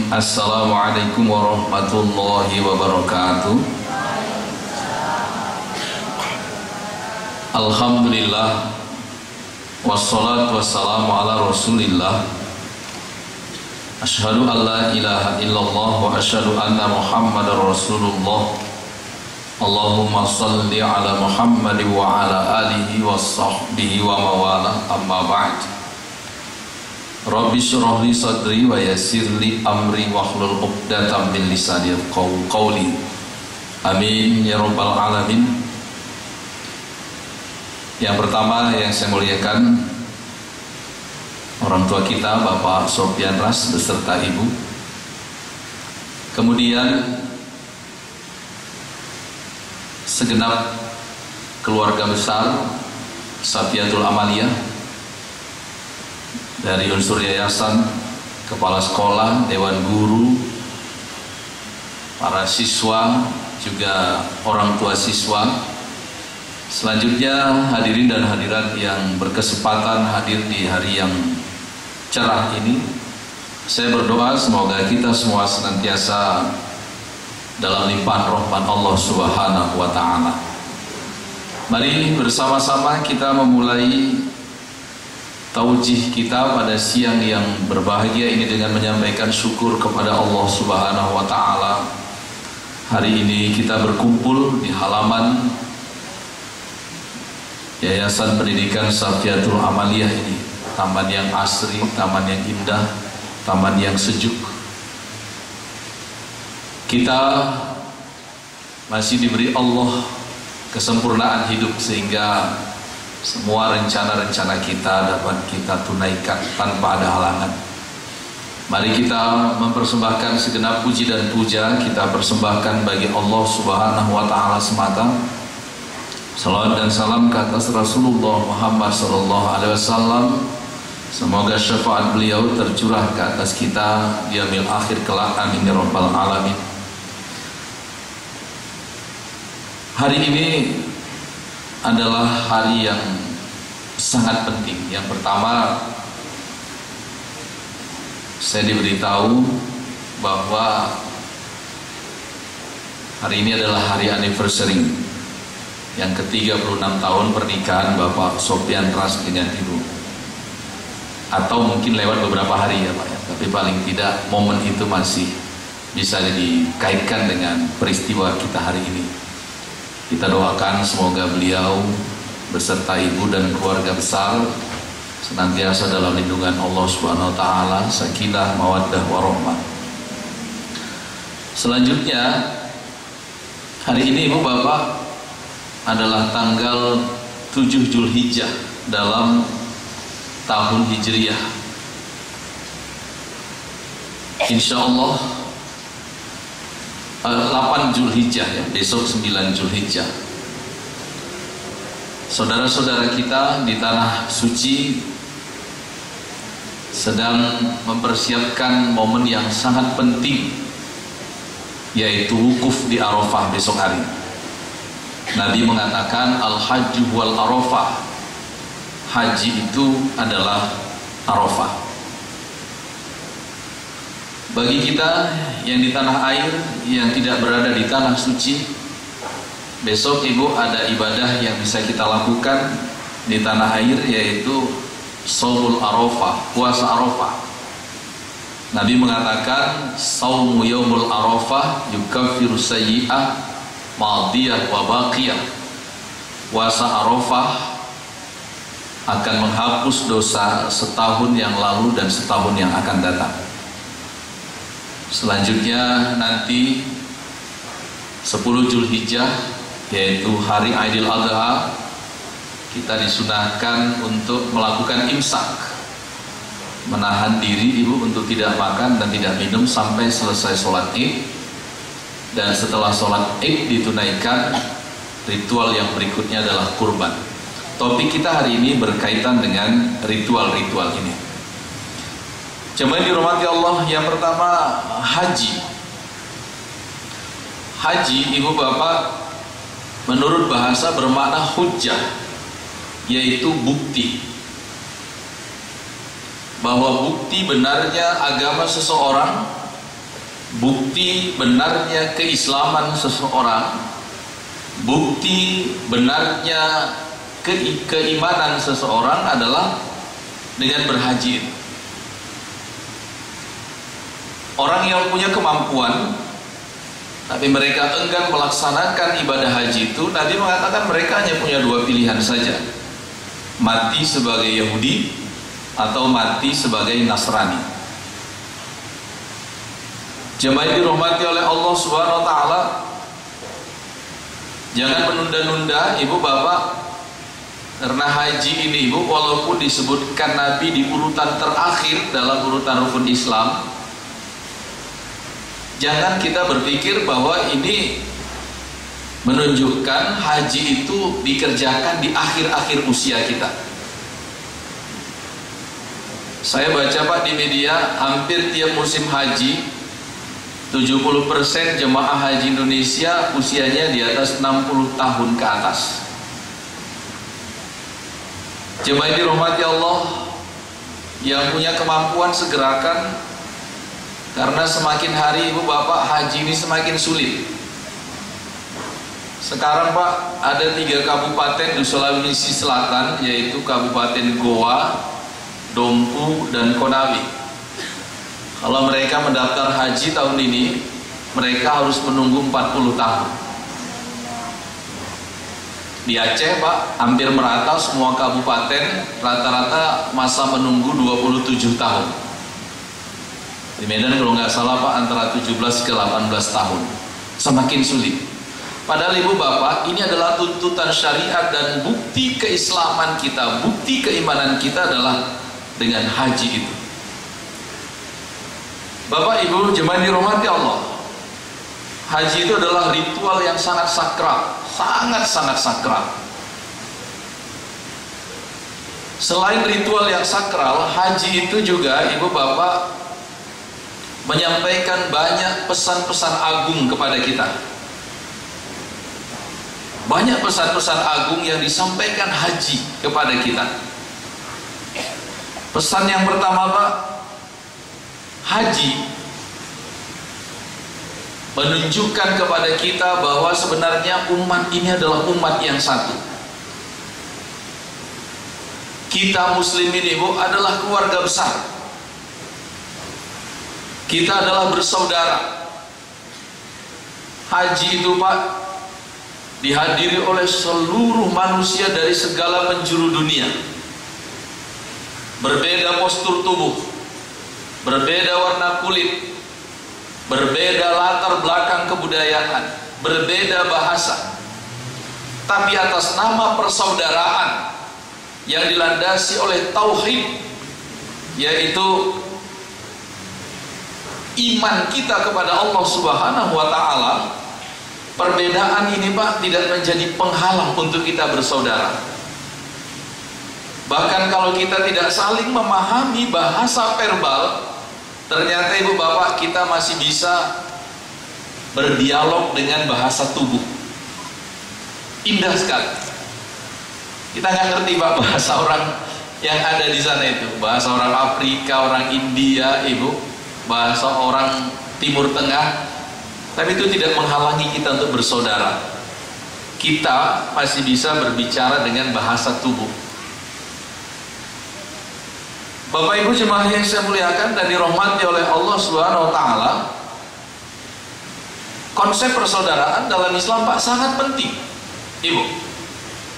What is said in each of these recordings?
Assalamualaikum warahmatullahi wabarakatuh. Alhamdulillah, wassalatu wassalamu ala rasulillah. Asyhadu an la ilaha illallah wa asyhadu anna muhammadar rasulullah. Allahumma salli ala Muhammad wa ala alihi wa sahbihi wa mawala, amma ba'd. Rabbi syrah li sadri wa yassir li amri wahlul 'uqdatam min lisani yafqahu qawli. Amin ya rabbal alamin. Yang pertama yang saya muliakan, orang tua kita Bapak Sofyan Ras beserta Ibu. Kemudian segenap keluarga besar Safiatul Amaliyah, dari unsur yayasan, kepala sekolah, dewan guru, para siswa, juga orang tua siswa. Selanjutnya hadirin dan hadirat yang berkesempatan hadir di hari yang cerah ini, saya berdoa semoga kita semua senantiasa dalam limpahan rahmat Allah Subhanahu wa ta'ala. Mari bersama-sama kita memulai taujih kita pada siang yang berbahagia ini dengan menyampaikan syukur kepada Allah Subhanahu wa ta'ala. Hari ini kita berkumpul di halaman Yayasan Pendidikan Safiatul Amaliyah ini. Taman yang asri, taman yang indah, taman yang sejuk. Kita masih diberi Allah kesempurnaan hidup sehingga semua rencana-rencana kita dapat kita tunaikan tanpa ada halangan. Mari kita mempersembahkan segenap puji dan puja kita persembahkan bagi Allah Subhanahu wa ta'ala semata. Salawat dan salam ke atas Rasulullah Muhammad sallallahu alaihi wasallam. Semoga syafaat beliau tercurah ke atas kita di yaumil akhir kelak, amin ya rabbal alamin. Hari ini adalah hari yang sangat penting. Yang pertama, saya diberitahu bahwa hari ini adalah hari anniversary yang ke-36 tahun pernikahan Bapak Sofyan Ras dengan Ibu. Atau mungkin lewat beberapa hari ya Pak ya, tapi paling tidak momen itu masih bisa dikaitkan dengan peristiwa kita hari ini. Kita doakan semoga beliau beserta ibu dan keluarga besar senantiasa dalam lindungan Allah Subhanahu wa ta'ala, sakinah, mawaddah, warahmah. Selanjutnya, hari ini Ibu Bapak adalah tanggal 7 Zulhijjah dalam tahun Hijriyah. Insyaallah 8 Zulhijjah ya, besok 9 Zulhijjah. Saudara-saudara kita di tanah suci sedang mempersiapkan momen yang sangat penting, yaitu wukuf di Arafah besok hari. Nabi mengatakan al-hajju wal arafah, haji itu adalah Arafah. Bagi kita yang di tanah air, yang tidak berada di tanah suci, besok Ibu ada ibadah yang bisa kita lakukan di tanah air, yaitu shaumul Arafah, puasa Arafah. Nabi mengatakan shaumu yaumul Arafah yukaffiru sayyi'ah madiyah wa baqiyah. Puasa Arafah akan menghapus dosa setahun yang lalu dan setahun yang akan datang. Selanjutnya nanti 10 Zulhijjah, yaitu hari Aidil Adha, kita disunahkan untuk melakukan imsak, menahan diri Ibu untuk tidak makan dan tidak minum sampai selesai sholat Id. Dan setelah sholat Id ditunaikan, ritual yang berikutnya adalah kurban. Topik kita hari ini berkaitan dengan ritual-ritual ini. Jemaah dirahmati Allah, yang pertama haji. Haji, Ibu Bapak, menurut bahasa bermakna hujjah, yaitu bukti. Bahwa bukti benarnya agama seseorang bukti benarnya keislaman seseorang, bukti benarnya keimanan seseorang adalah dengan berhaji. Orang yang punya kemampuan tapi mereka enggan melaksanakan ibadah haji itu, Nabi mengatakan mereka hanya punya dua pilihan saja: mati sebagai Yahudi atau mati sebagai Nasrani. Jemaah yang dirahmati oleh Allah Subhanahu wa taala, jangan menunda-nunda ibu bapak, karena haji ini ibu walaupun disebutkan Nabi di urutan terakhir dalam urutan rukun Islam, jangan kita berpikir bahwa ini menunjukkan haji itu dikerjakan di akhir-akhir usia kita. Saya baca Pak di media, hampir tiap musim haji 70% jemaah haji Indonesia usianya di atas 60 tahun ke atas. Jemaah yang dirahmati Allah, yang punya kemampuan segerakan, karena semakin hari ibu bapak haji ini semakin sulit. Sekarang Pak ada 3 kabupaten di Sulawesi Selatan, yaitu Kabupaten Goa, Dompu, dan Konawe. Kalau mereka mendaftar haji tahun ini, mereka harus menunggu 40 tahun. Di Aceh Pak hampir merata semua kabupaten, rata-rata masa menunggu 27 tahun. Di Medan kalau nggak salah Pak antara 17 ke 18 tahun. Semakin sulit. Padahal ibu bapak, ini adalah tuntutan syariat dan bukti keislaman kita, bukti keimanan kita adalah dengan haji itu. Bapak ibu jemaah dirahmati Allah, haji itu adalah ritual yang sangat sakral, sangat-sangat sakral. Selain ritual yang sakral, haji itu juga ibu bapak menyampaikan banyak pesan-pesan agung kepada kita. Banyak pesan-pesan agung yang disampaikan haji kepada kita. Pesan yang pertama Pak, haji menunjukkan kepada kita bahwa sebenarnya umat ini adalah umat yang satu. Kita muslimin ibu adalah keluarga besar. Kita adalah bersaudara. Haji itu Pak dihadiri oleh seluruh manusia dari segala penjuru dunia. Berbeda postur tubuh, berbeda warna kulit, berbeda latar belakang kebudayaan, berbeda bahasa, tapi atas nama persaudaraan yang dilandasi oleh tauhid, yaitu iman kita kepada Allah Subhanahu wa taala. Perbedaan ini Pak tidak menjadi penghalang untuk kita bersaudara. Bahkan kalau kita tidak saling memahami bahasa verbal, ternyata ibu bapak kita masih bisa berdialog dengan bahasa tubuh. Indah sekali. Kita nggak ngerti Pak bahasa orang yang ada di sana itu, bahasa orang Afrika, orang India, ibu, bahasa orang Timur Tengah, tapi itu tidak menghalangi kita untuk bersaudara. Kita masih bisa berbicara dengan bahasa tubuh. Bapak Ibu jemaah yang saya muliakan dan dirahmati oleh Allah Subhanahu wa taala, konsep persaudaraan dalam Islam Pak sangat penting. Ibu,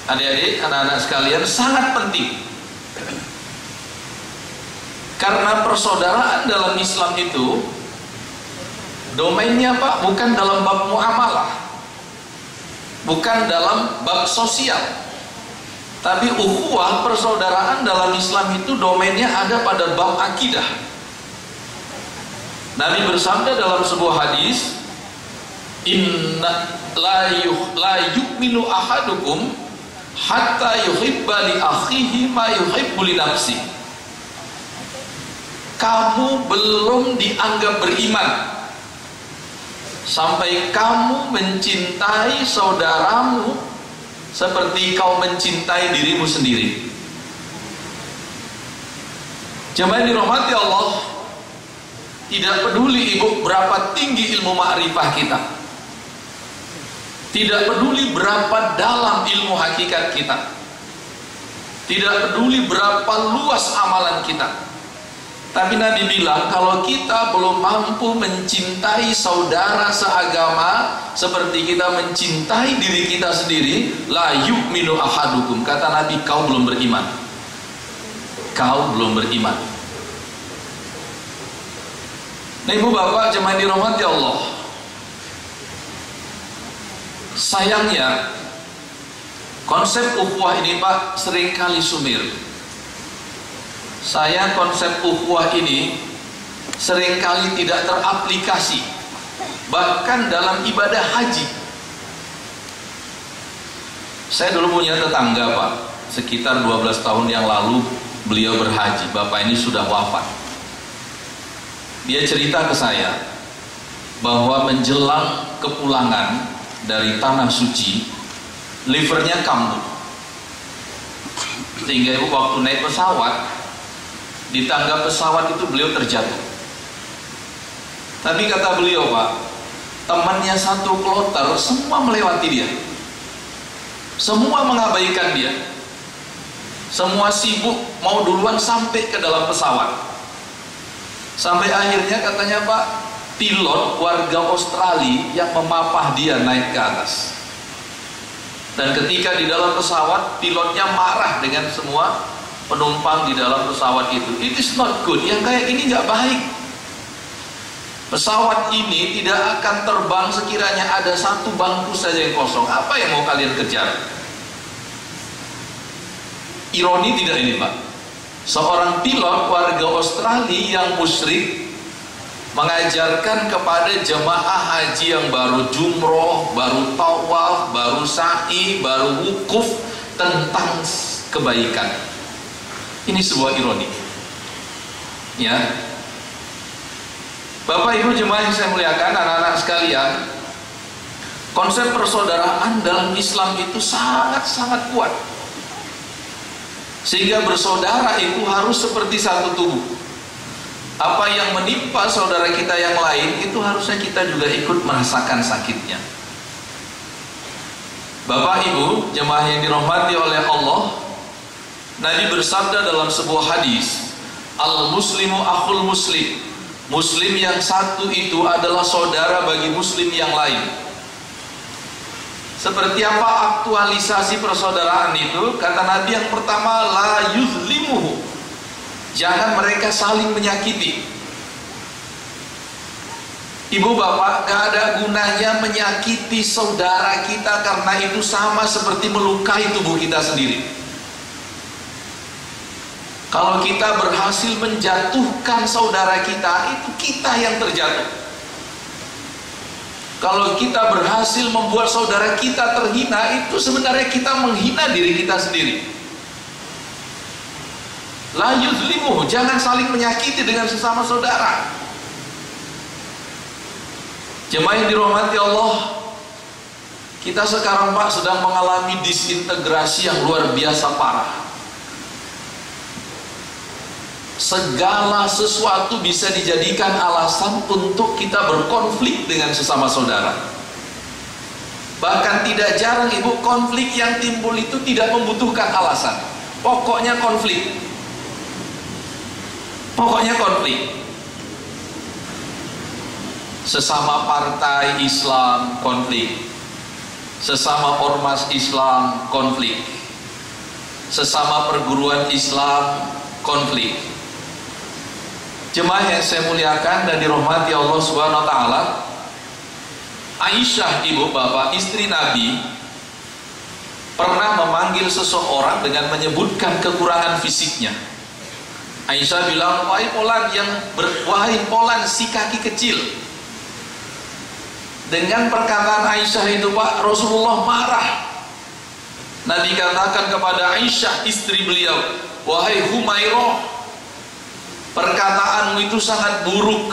adik-adik, anak-anak sekalian, sangat penting. Karena persaudaraan dalam Islam itu domainnya Pak bukan dalam bab muamalah, bukan dalam bab sosial, tapi ukhuwah persaudaraan dalam Islam itu domainnya ada pada bab akidah. Nabi bersabda dalam sebuah hadis, inna la yu'minu ahadukum hatta yuhibba li akhihi ma yuhibbu li nafsi. Kamu belum dianggap beriman sampai kamu mencintai saudaramu seperti kau mencintai dirimu sendiri. Jemaah dirahmati Allah, Tidak peduli ibu berapa tinggi ilmu ma'rifah kita, tidak peduli berapa dalam ilmu hakikat kita, tidak peduli berapa luas amalan kita, tapi Nabi bilang kalau kita belum mampu mencintai saudara seagama seperti kita mencintai diri kita sendiri, la yu'minu ahadukum, kata Nabi, kau belum beriman, kau belum beriman. Nah, ibu bapak jemaah dirahmati Allah, sayangnya konsep ukhuwah ini Pak seringkali sumir. Konsep ukhuwah ini seringkali tidak teraplikasi, bahkan dalam ibadah haji. Saya dulu punya tetangga Pak, sekitar 12 tahun yang lalu beliau berhaji. Bapak ini sudah wafat. Dia cerita ke saya bahwa menjelang kepulangan dari tanah suci, livernya kambuh, sehingga ibu waktu naik pesawat, di tangga pesawat itu beliau terjatuh. Tapi kata beliau Pak, temannya satu kloter semua melewati dia, semua mengabaikan dia, semua sibuk mau duluan sampai ke dalam pesawat. Sampai akhirnya katanya Pak, pilot warga Australia yang memapah dia naik ke atas. Dan ketika di dalam pesawat, pilotnya marah dengan semua penumpang di dalam pesawat itu. It is not good, yang kayak ini nggak baik. Pesawat ini tidak akan terbang sekiranya ada satu bangku saja yang kosong. Apa yang mau kalian kejar? Ironi tidak ini Pak? Seorang pilot warga Australia yang musyrik mengajarkan kepada jemaah haji yang baru jumroh, baru tawaf, baru sa'i, baru wukuf tentang kebaikan. Ini sebuah ironi. Ya, Bapak Ibu jemaah yang saya muliakan, anak-anak sekalian, konsep persaudaraan dalam Islam itu sangat-sangat kuat. Sehingga bersaudara itu harus seperti satu tubuh. Apa yang menimpa saudara kita yang lain, itu harusnya kita juga ikut merasakan sakitnya. Bapak Ibu jemaah yang dirahmati oleh Allah, Nabi bersabda dalam sebuah hadis, al-muslimu akhul muslim, muslim yang satu itu adalah saudara bagi muslim yang lain. Seperti apa aktualisasi persaudaraan itu? Kata Nabi yang pertama, la yuzlimuhu, jangan mereka saling menyakiti. Ibu bapak, gak ada gunanya menyakiti saudara kita, karena itu sama seperti melukai tubuh kita sendiri. Kalau kita berhasil menjatuhkan saudara kita, itu kita yang terjatuh. Kalau kita berhasil membuat saudara kita terhina, itu sebenarnya kita menghina diri kita sendiri. La yuzlimuhu, jangan saling menyakiti dengan sesama saudara. Jemaah yang dirahmati Allah, kita sekarang Pak sedang mengalami disintegrasi yang luar biasa parah. Segala sesuatu bisa dijadikan alasan untuk kita berkonflik dengan sesama saudara. Bahkan tidak jarang ibu, konflik yang timbul itu tidak membutuhkan alasan. Pokoknya konflik. Pokoknya konflik. Sesama partai Islam konflik, sesama ormas Islam konflik, sesama perguruan Islam konflik. Jemaah yang saya muliakan dan dirahmati Allah Subhanahu wa taala, Aisyah ibu bapak istri Nabi pernah memanggil seseorang dengan menyebutkan kekurangan fisiknya. Aisyah bilang, wahai Polan si kaki kecil. Dengan perkataan Aisyah itu Pak, Rasulullah marah. Nabi katakan kepada Aisyah istri beliau, wahai Humairah, perkataanmu itu sangat buruk.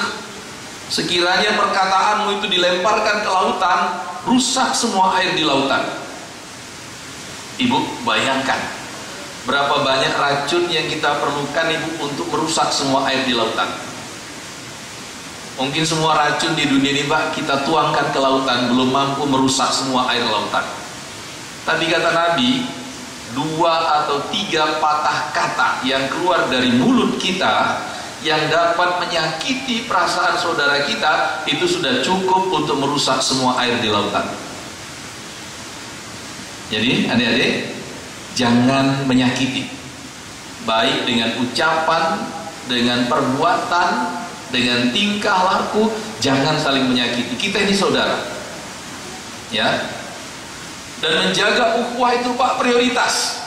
Sekiranya perkataanmu itu dilemparkan ke lautan, rusak semua air di lautan. Ibu bayangkan berapa banyak racun yang kita perlukan ibu untuk merusak semua air di lautan. Mungkin semua racun di dunia ini Pak kita tuangkan ke lautan, belum mampu merusak semua air lautan. Tapi kata Nabi, 2 atau 3 patah kata yang keluar dari mulut kita yang dapat menyakiti perasaan saudara kita, itu sudah cukup untuk merusak semua air di lautan. Jadi adik-adik, jangan menyakiti, baik dengan ucapan, dengan perbuatan, dengan tingkah laku. Jangan saling menyakiti. Kita ini saudara, ya. Dan menjaga ukhuwah itu Pak prioritas.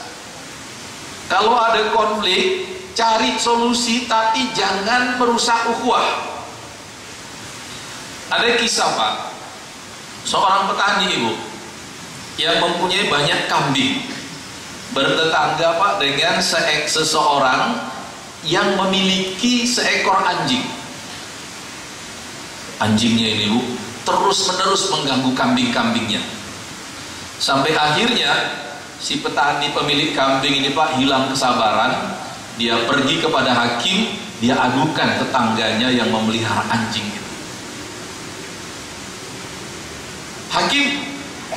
Kalau ada konflik, cari solusi, tapi jangan merusak ukhuwah. Ada kisah Pak, seorang petani Ibu yang mempunyai banyak kambing bertetangga Pak dengan seseorang yang memiliki seekor anjing. Anjingnya ini Bu terus menerus mengganggu kambing-kambingnya, sampai akhirnya si petani pemilik kambing ini Pak hilang kesabaran. Dia pergi kepada hakim, dia adukan tetangganya yang memelihara anjing itu. Hakim,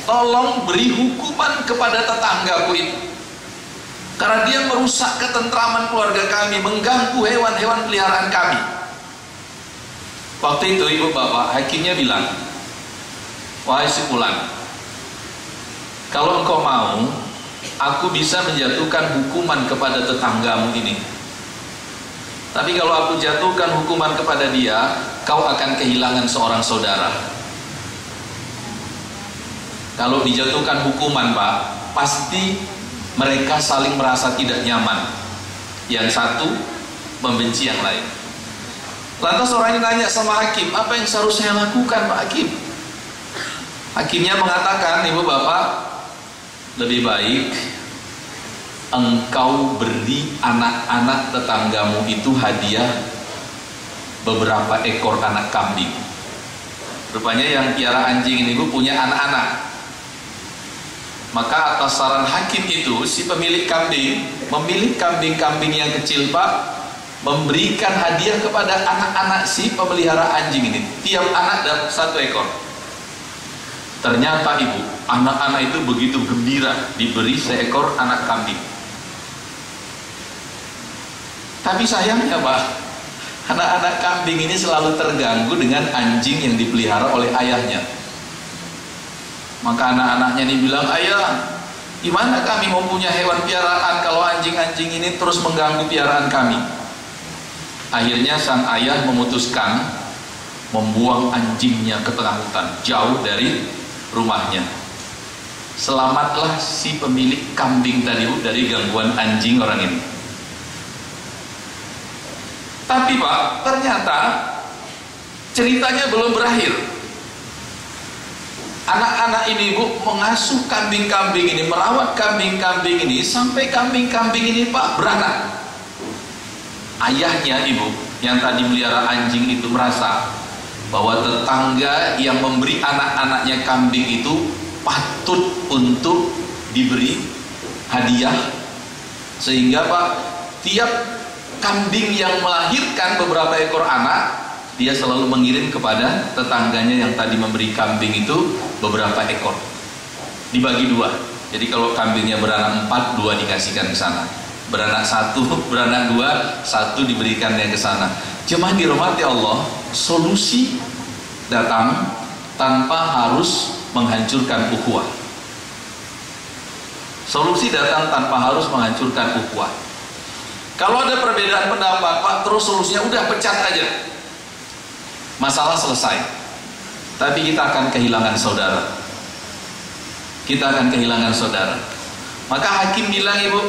tolong beri hukuman kepada tetanggaku itu, karena dia merusak ketentraman keluarga kami, mengganggu hewan-hewan peliharaan kami. Waktu itu ibu bapak, hakimnya bilang, wahai si fulan, kalau engkau mau, aku bisa menjatuhkan hukuman kepada tetanggamu ini. Tapi kalau aku jatuhkan hukuman kepada dia, kau akan kehilangan seorang saudara. Kalau dijatuhkan hukuman Pak, pasti mereka saling merasa tidak nyaman. Yang satu membenci yang lain. Lantas orang ini nanya sama hakim, apa yang seharusnya saya lakukan Pak Hakim? Hakimnya mengatakan, ibu bapak, lebih baik engkau beri anak-anak tetanggamu itu hadiah beberapa ekor anak kambing. Rupanya yang piara anjing ini Bu punya anak-anak. Maka atas saran hakim itu, si pemilik kambing memilih kambing-kambing yang kecil Pak, memberikan hadiah kepada anak-anak si pemelihara anjing ini. Tiap anak dapat 1 ekor. Ternyata ibu, anak-anak itu begitu gembira diberi seekor anak kambing. Tapi sayangnya Pak, anak-anak kambing ini selalu terganggu dengan anjing yang dipelihara oleh ayahnya. Maka anak-anaknya ini bilang, ayah, gimana kami mau punya hewan piaraan kalau anjing-anjing ini terus mengganggu piaraan kami? Akhirnya sang ayah memutuskan membuang anjingnya ke tengah hutan, jauh dari rumahnya. Selamatlah si pemilik kambing tadi dari gangguan anjing orang ini. Tapi Pak, ternyata ceritanya belum berakhir. Anak-anak ini Bu mengasuh kambing-kambing ini, merawat kambing-kambing ini, sampai kambing-kambing ini Pak beranak. Ayahnya ibu yang tadi melihara anjing itu merasa bahwa tetangga yang memberi anak-anaknya kambing itu patut untuk diberi hadiah, sehingga Pak tiap kambing yang melahirkan beberapa ekor anak, dia selalu mengirim kepada tetangganya yang tadi memberi kambing itu beberapa ekor, dibagi 2. Jadi kalau kambingnya beranak 4, 2 dikasihkan ke sana. Beranak 1, beranak 2, 1 diberikan yang ke sana. Jemaah dirahmati Allah, solusi datang tanpa harus menghancurkan ukhuwah. Solusi datang tanpa harus menghancurkan ukhuwah. Kalau ada perbedaan pendapat Pak, terus solusinya udah pecat aja, masalah selesai. Tapi kita akan kehilangan saudara. Kita akan kehilangan saudara. Maka hakim bilang, ibu,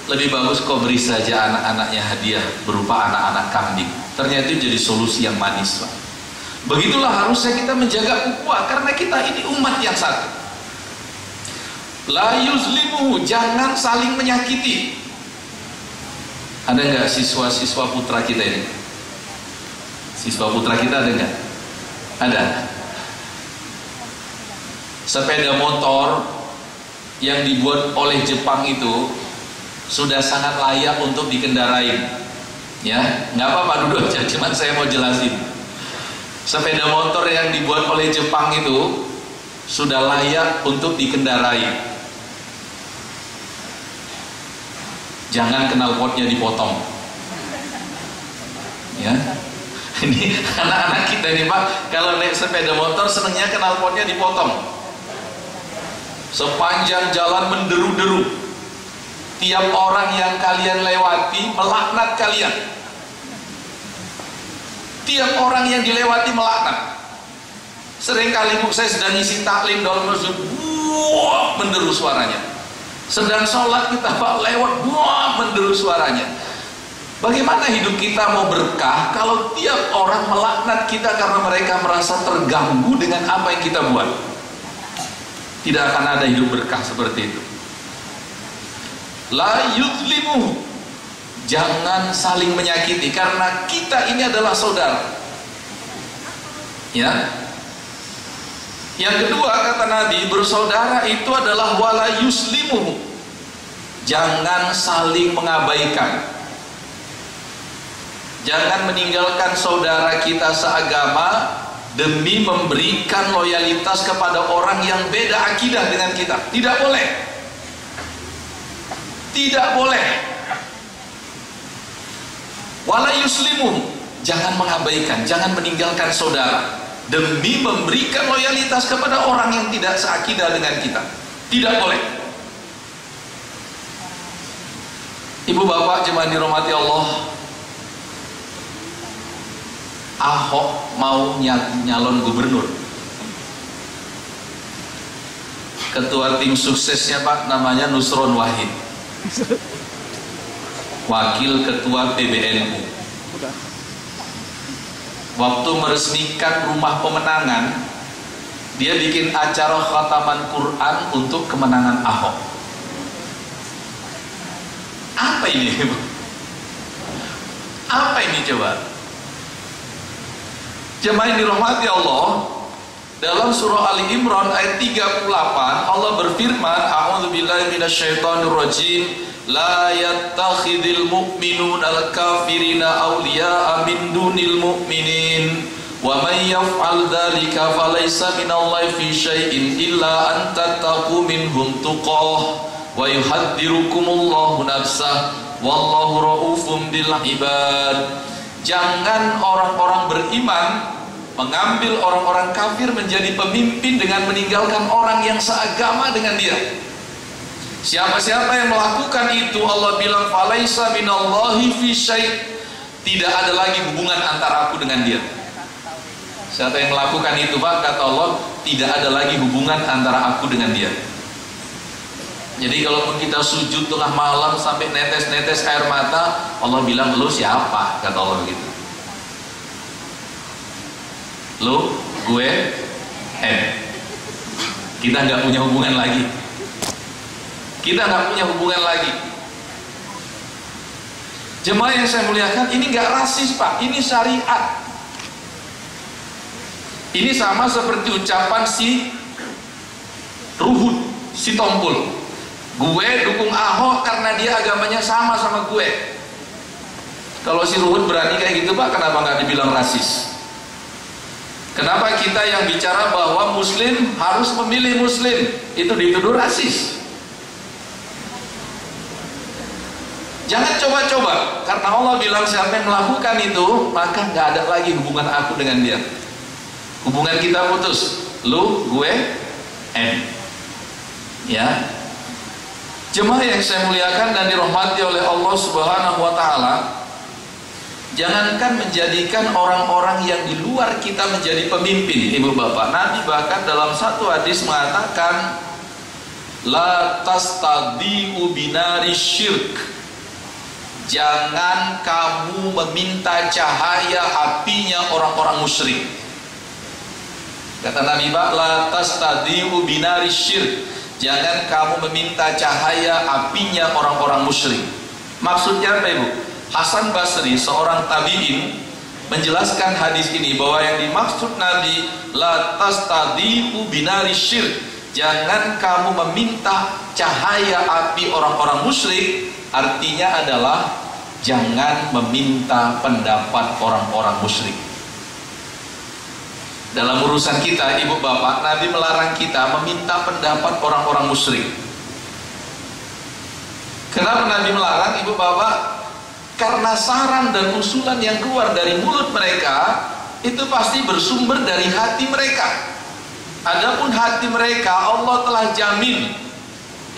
lebih bagus kau beri saja anak-anaknya hadiah berupa anak-anak kambing. Ternyata itu jadi solusi yang manis Pak. Begitulah harusnya kita menjaga ukhuwah, karena kita ini umat yang satu. La yuzlimuhu, jangan saling menyakiti. Ada nggak siswa-siswa putra kita ini? Siswa putra kita ada nggak? Ada. Sepeda motor yang dibuat oleh Jepang itu sudah sangat layak untuk dikendarai. Ya, nggak apa-apa duduk aja, cuman saya mau jelasin. Sepeda motor yang dibuat oleh Jepang itu sudah layak untuk dikendarai. Jangan knalpotnya dipotong. Ya. Ini anak-anak kita ini Pak, kalau naik sepeda motor senangnya knalpotnya dipotong. Sepanjang jalan menderu-deru, tiap orang yang kalian lewati melaknat kalian. Tiap orang yang dilewati melaknat. Seringkali Bu, saya sedang ngisi taklim dalam masjid, wah, menderu suaranya. Sedang sholat kita Pak lewat, wah, menderu suaranya. Bagaimana hidup kita mau berkah kalau tiap orang melaknat kita karena mereka merasa terganggu dengan apa yang kita buat? Tidak akan ada hidup berkah seperti itu. La yudlimu, jangan saling menyakiti karena kita ini adalah saudara. Ya. Yang kedua kata Nabi, bersaudara itu adalah wala yuslimu, jangan saling mengabaikan. Jangan meninggalkan saudara kita seagama demi memberikan loyalitas kepada orang yang beda akidah dengan kita. Tidak boleh. Tidak boleh. Wala yuslimu, jangan mengabaikan, jangan meninggalkan saudara demi memberikan loyalitas kepada orang yang tidak seakidah dengan kita. Tidak boleh. Ibu bapak jemaah dirahmati Allah, Ahok mau nyalon gubernur. Ketua tim suksesnya Pak namanya Nusron Wahid, wakil ketua PBNU. Waktu meresmikan rumah pemenangan, dia bikin acara khataman Quran untuk kemenangan Ahok. Apa ini? Apa ini coba? Jemaah yang dirahmati Allah, dalam surah Ali Imran ayat 38 Allah berfirman, a'udzubillahi minasyaitonirrajim, la yattakhidul mu'minuna al-kafirina awliya'a min dunil mu'minin wa man yaf'al dzalika falaysa minallahi fi syai'in illa an tattaqu minhum tuqah wa yuhadzirukumullahu nafsah wallahu raufum bil ibad. Jangan orang-orang beriman mengambil orang-orang kafir menjadi pemimpin dengan meninggalkan orang yang seagama dengan dia. Siapa-siapa yang melakukan itu, Allah bilang falaisa minallahi fi syai', tidak ada lagi hubungan antara aku dengan dia. Siapa yang melakukan itu Pak, kata Allah, tidak ada lagi hubungan antara aku dengan dia. Jadi kalau kita sujud tengah malam sampai netes-netes air mata, Allah bilang, lu siapa? Kata Allah begitu. Lu, gue, kita nggak punya hubungan lagi. Kita nggak punya hubungan lagi. Jemaah yang saya muliakan, ini nggak rasis Pak, ini syariat. Ini sama seperti ucapan si Ruhut, si Tompul. Gue dukung Ahok karena dia agamanya sama gue. Kalau si Ruhut berani kayak gitu Pak, kenapa nggak dibilang rasis? Kenapa kita yang bicara bahwa Muslim harus memilih Muslim itu dituduh rasis? Jangan coba-coba, karena Allah bilang siapa yang melakukan itu maka nggak ada lagi hubungan aku dengan dia. Hubungan kita putus, lu, gue, ya. Jemaah yang saya muliakan dan dirahmati oleh Allah Subhanahu wa taala, jangankan menjadikan orang-orang yang di luar kita menjadi pemimpin, Ibu Bapak. Nabi bahkan dalam satu hadis mengatakan, la tastadiu binari syirk, jangan kamu meminta cahaya apinya orang-orang musyrik. Kata Nabi Pak, la tastadiu binari syirk, jangan kamu meminta cahaya apinya orang-orang musyrik. Maksudnya apa Ibu? Hasan Basri, seorang tabi'in, menjelaskan hadis ini bahwa yang dimaksud Nabi la tastadiu binari syirk, jangan kamu meminta cahaya api orang-orang musyrik, artinya adalah jangan meminta pendapat orang-orang musyrik. Dalam urusan kita, ibu bapak, Nabi melarang kita meminta pendapat orang-orang musyrik. Kenapa Nabi melarang, ibu bapak? Karena saran dan usulan yang keluar dari mulut mereka itu pasti bersumber dari hati mereka. Adapun hati mereka, Allah telah jamin,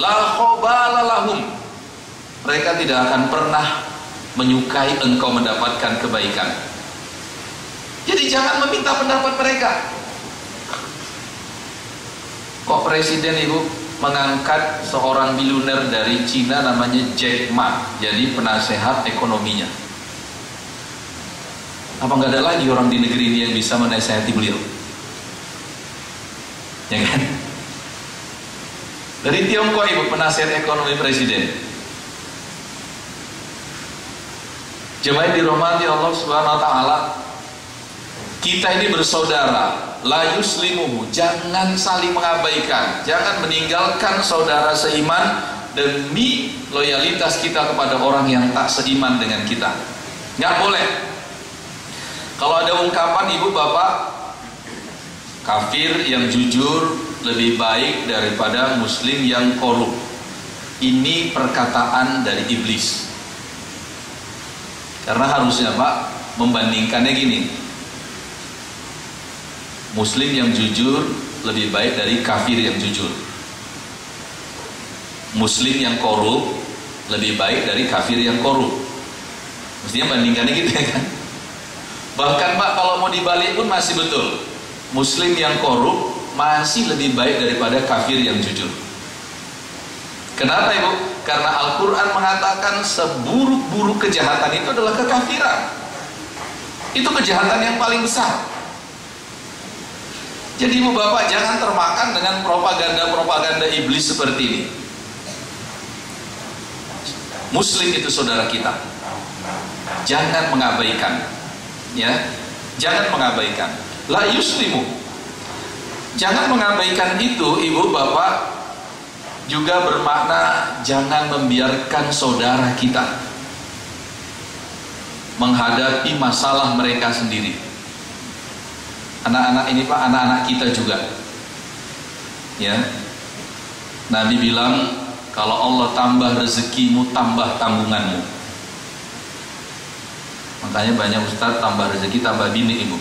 la khabala lahum, mereka tidak akan pernah menyukai engkau mendapatkan kebaikan. Jadi jangan meminta pendapat mereka. Kok presiden ibu mengangkat seorang miliuner dari Cina namanya Jack Ma jadi penasehat ekonominya? Apa nggak ada lagi orang di negeri ini yang bisa menasehati beliau? Ya kan? Dari Tiongkok ibu penasehat ekonomi presiden. Jemaah dirahmati Allah Subhanahu wa taala, kita ini bersaudara, la yuslimuhu, jangan saling mengabaikan, jangan meninggalkan saudara seiman demi loyalitas kita kepada orang yang tak seiman dengan kita. Nggak boleh. Kalau ada ungkapan ibu bapak, kafir yang jujur lebih baik daripada muslim yang korup, ini perkataan dari iblis. Karena harusnya pak membandingkannya gini, muslim yang jujur lebih baik dari kafir yang jujur, muslim yang korup lebih baik dari kafir yang korup. Mestinya bandingkannya gitu ya kan. Bahkan pak kalau mau dibalik pun masih betul, muslim yang korup masih lebih baik daripada kafir yang jujur. Kenapa ibu? Karena Al-Quran mengatakan seburuk-buruk kejahatan itu adalah kekafiran. Itu kejahatan yang paling besar. Jadi ibu bapak jangan termakan dengan propaganda-propaganda iblis seperti ini. Muslim itu saudara kita, jangan mengabaikan, ya, jangan mengabaikan. La yuslimu, jangan mengabaikan itu ibu bapak juga bermakna jangan membiarkan saudara kita menghadapi masalah mereka sendiri. Anak-anak ini pak, anak-anak kita juga, ya. Nabi bilang kalau Allah tambah rezekimu, tambah tanggunganmu. Makanya banyak ustaz tambah rezeki, tambah bini ibu.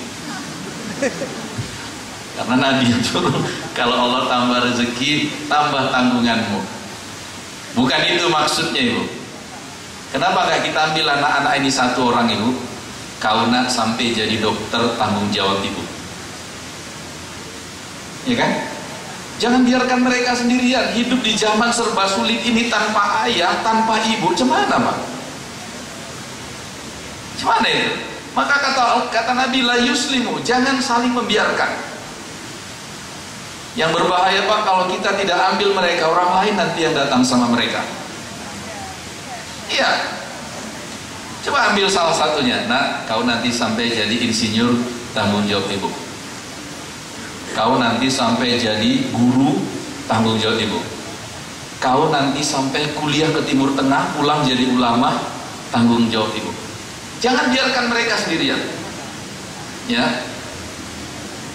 Karena Nabi itu kalau Allah tambah rezeki, tambah tanggunganmu. Bukan itu maksudnya ibu. Kenapa gak kita ambil anak-anak ini satu orang ibu, kau nak sampai jadi dokter, tanggung jawab ibu. Ya kan? Jangan biarkan mereka sendirian hidup di zaman serba sulit ini tanpa ayah, tanpa ibu. Cemana pak? Cemana itu? Maka kata Nabi la yuslimu, jangan saling membiarkan. Yang berbahaya pak kalau kita tidak ambil mereka, orang lain nanti yang datang sama mereka. Iya. Coba ambil salah satunya. Nah, kau nanti sampai jadi insinyur, tanggung jawab ibu. Kau nanti sampai jadi guru, tanggung jawab ibu. Kau nanti sampai kuliah ke Timur Tengah, pulang jadi ulama, tanggung jawab ibu. Jangan biarkan mereka sendirian. Ya.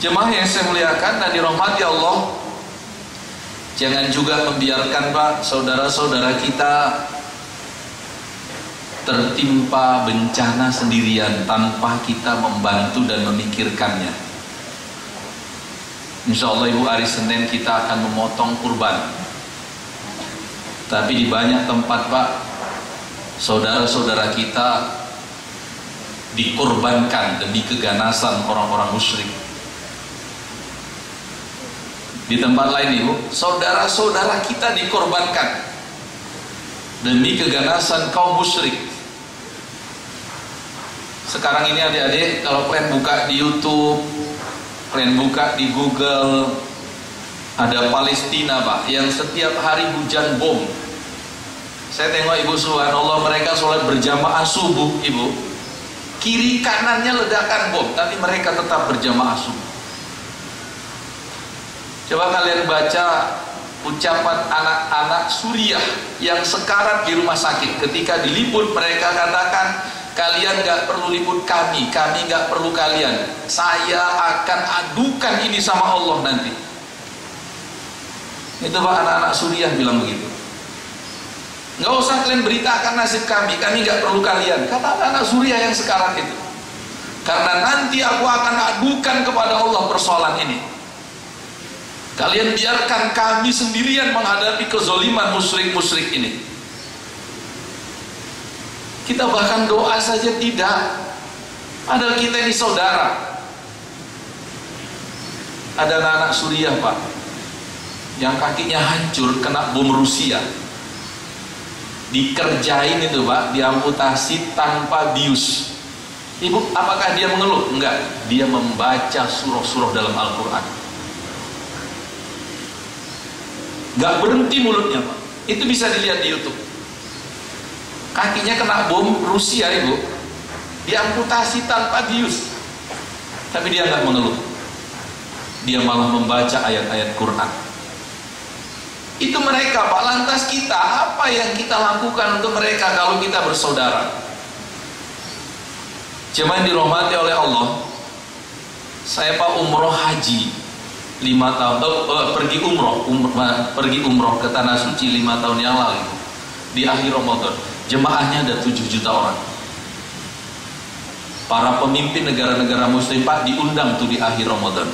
Jemaah yang saya muliakan dan dirahmati Allah, jangan juga membiarkan pak saudara-saudara kita tertimpa bencana sendirian tanpa kita membantu dan memikirkannya. Insya Allah ibu hari Senin kita akan memotong kurban. Tapi di banyak tempat pak, saudara-saudara kita dikorbankan demi keganasan orang-orang musyrik. Di tempat lain ibu, saudara-saudara kita dikorbankan demi keganasan kaum musyrik. Sekarang ini adik-adik kalau kalian buka di YouTube, kalian buka di Google, ada Palestina pak yang setiap hari hujan bom. Saya tengok ibu, subhanallah, mereka sholat berjamaah subuh ibu, kiri kanannya ledakan bom, tapi mereka tetap berjamaah subuh. Coba kalian baca ucapan anak-anak Suriah yang sekarat di rumah sakit. Ketika diliput mereka katakan, kalian gak perlu liput kami gak perlu kalian. Saya akan adukan ini sama Allah nanti. Itu Pak, anak-anak Suriah bilang begitu. Nggak usah kalian beritakan nasib kami gak perlu kalian, kata anak-anak Suriah yang sekarang itu. Karena nanti aku akan adukan kepada Allah persoalan ini. Kalian biarkan kami sendirian menghadapi kezoliman musyrik-musyrik ini. Kita bahkan doa saja tidak, padahal kita ini saudara. Ada anak-anak Suriah Pak, yang kakinya hancur kena bom Rusia, dikerjain itu Pak, diamputasi tanpa bius. Ibu, apakah dia mengeluh? Enggak, dia membaca surah-surah dalam Al-Quran. Enggak berhenti mulutnya Pak, itu bisa dilihat di YouTube. Kakinya kena bom Rusia Ibu, diamputasi tanpa bius, tapi dia enggak mengeluh. Dia malah membaca ayat-ayat Quran. Itu mereka Pak. Lantas kita, apa yang kita lakukan untuk mereka kalau kita bersaudara? Jemaah yang dirahmati oleh Allah, saya Pak umroh haji 5 tahun, pergi umroh ke Tanah Suci 5 tahun yang lalu di akhir Ramadan. Jemaahnya ada 7 juta orang. Para pemimpin negara-negara muslim Pak diundang tuh di akhir Ramadan.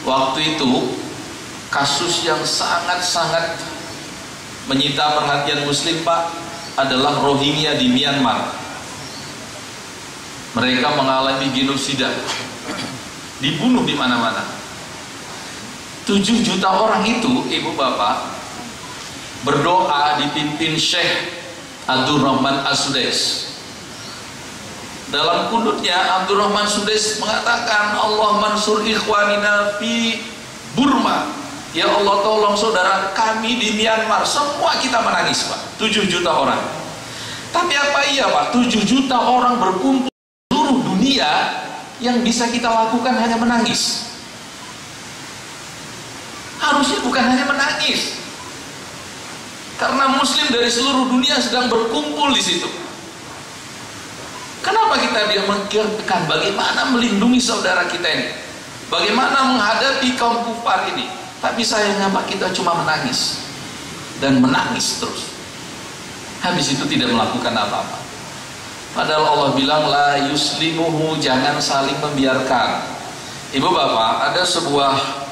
Waktu itu kasus yang sangat-sangat menyita perhatian muslim Pak adalah Rohingya di Myanmar. Mereka mengalami genosida, dibunuh di mana-mana. 7 juta orang itu, ibu bapak, berdoa dipimpin Syekh Abdul Rahman As-Sudais. Dalam kunutnya Abdul Rahman Sudais mengatakan, Allah mansur ikhwanina fi Burma. Ya Allah, tolong saudara kami di Myanmar. Semua kita menangis Pak, 7 juta orang. Tapi apa iya Pak, 7 juta orang berkumpul seluruh dunia, yang bisa kita lakukan hanya menangis. Harusnya bukan hanya menangis, karena muslim dari seluruh dunia sedang berkumpul di situ. Kenapa kita memikirkan bagaimana melindungi saudara kita ini, bagaimana menghadapi kaum kufar ini? Tapi sayangnya Pak, kita cuma menangis dan menangis terus. Habis itu tidak melakukan apa-apa. Padahal Allah bilang la yuslimuhu, jangan saling membiarkan. Ibu bapak, ada sebuah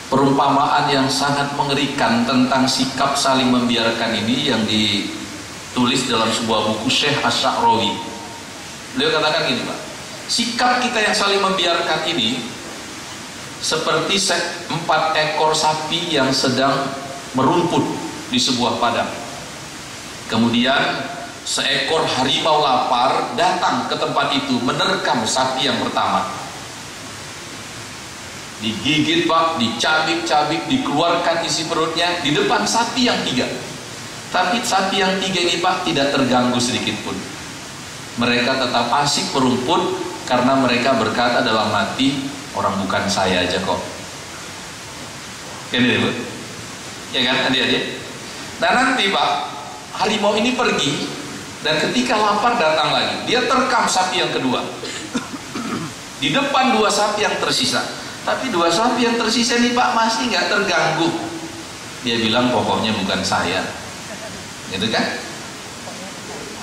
perumpamaan yang sangat mengerikan tentang sikap saling membiarkan ini yang ditulis dalam sebuah buku Syekh Asy-Sya'rawi. Beliau katakan gini Pak, sikap kita yang saling membiarkan ini seperti 4 ekor sapi yang sedang merumput di sebuah padang. Kemudian seekor harimau lapar datang ke tempat itu, menerkam sapi yang pertama. Digigit Pak, dicabik-cabik, dikeluarkan isi perutnya di depan sapi yang 3. Tapi sapi yang 3 ini Pak tidak terganggu sedikit pun. Mereka tetap asik merumput karena mereka berkata dalam hati, orang bukan saya aja kok. Ini Bu, ya kan adik-adik? Nah nanti Pak, harimau ini pergi, dan ketika lapar datang lagi, dia terkam sapi yang kedua di depan 2 sapi yang tersisa. Tapi 2 sapi yang tersisa ini Pak masih nggak terganggu. Dia bilang pokoknya bukan saya, gitu kan?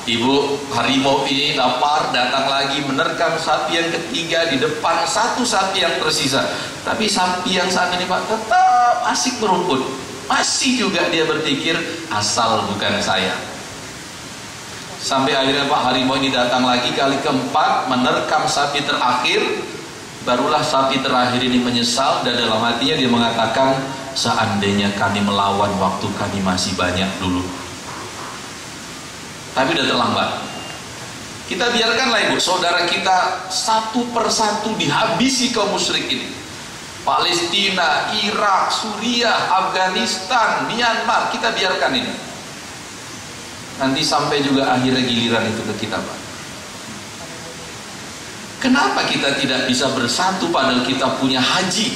Ibu harimau ini lapar, datang lagi menerkam sapi yang ketiga di depan 1 sapi yang tersisa. Tapi sapi yang saat ini Pak tetap asik merumput. Masih juga dia berpikir asal bukan saya. Sampai akhirnya Pak harimau ini datang lagi kali keempat, menerkam sapi terakhir. Barulah sapi terakhir ini menyesal, dan dalam hatinya dia mengatakan, seandainya kami melawan waktu kami masih banyak dulu. Tapi udah terlambat. Kita biarkanlah Ibu, saudara kita satu persatu dihabisi kaum musyrik ini. Palestina, Irak, Suriah, Afghanistan, Myanmar, kita biarkan ini. Nanti sampai juga akhirnya giliran itu ke kita Pak. Kenapa kita tidak bisa bersatu padahal kita punya haji?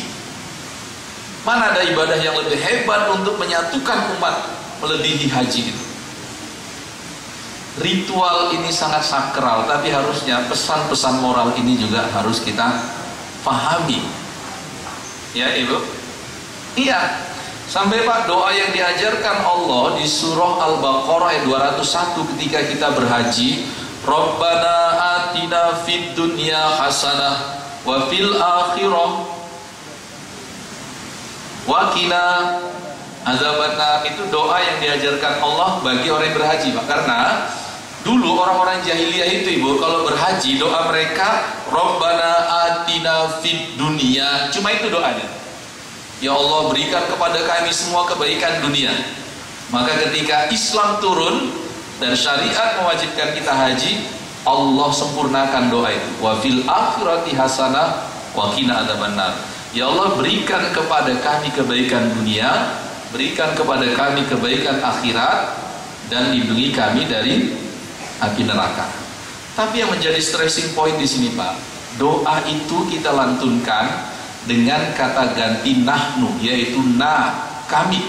Mana ada ibadah yang lebih hebat untuk menyatukan umat melebihi haji itu? Ritual ini sangat sakral, tapi harusnya pesan-pesan moral ini juga harus kita pahami. Ya Ibu? Iya. Sampai Pak, doa yang diajarkan Allah di surah Al-Baqarah ayat 201 ketika kita berhaji, Rabbana atina fid dunya hasanah wa fil akhirah wa qina azabannar. Itu doa yang diajarkan Allah bagi orang yang berhaji, Pak. Karena dulu orang-orang jahiliyah itu Ibu, kalau berhaji doa mereka Rabbana atina fid dunya, cuma itu doanya. Ya Allah, berikan kepada kami semua kebaikan dunia. Maka ketika Islam turun dan syariat mewajibkan kita haji, Allah sempurnakan doa itu. Wa fil akhirati hasanah wa qina adzabannar. Ya Allah, berikan kepada kami kebaikan dunia, berikan kepada kami kebaikan akhirat, dan lindungi kami dari api neraka. Tapi yang menjadi stressing point di sini Pak, doa itu kita lantunkan dengan kata ganti nahnu, yaitu kami.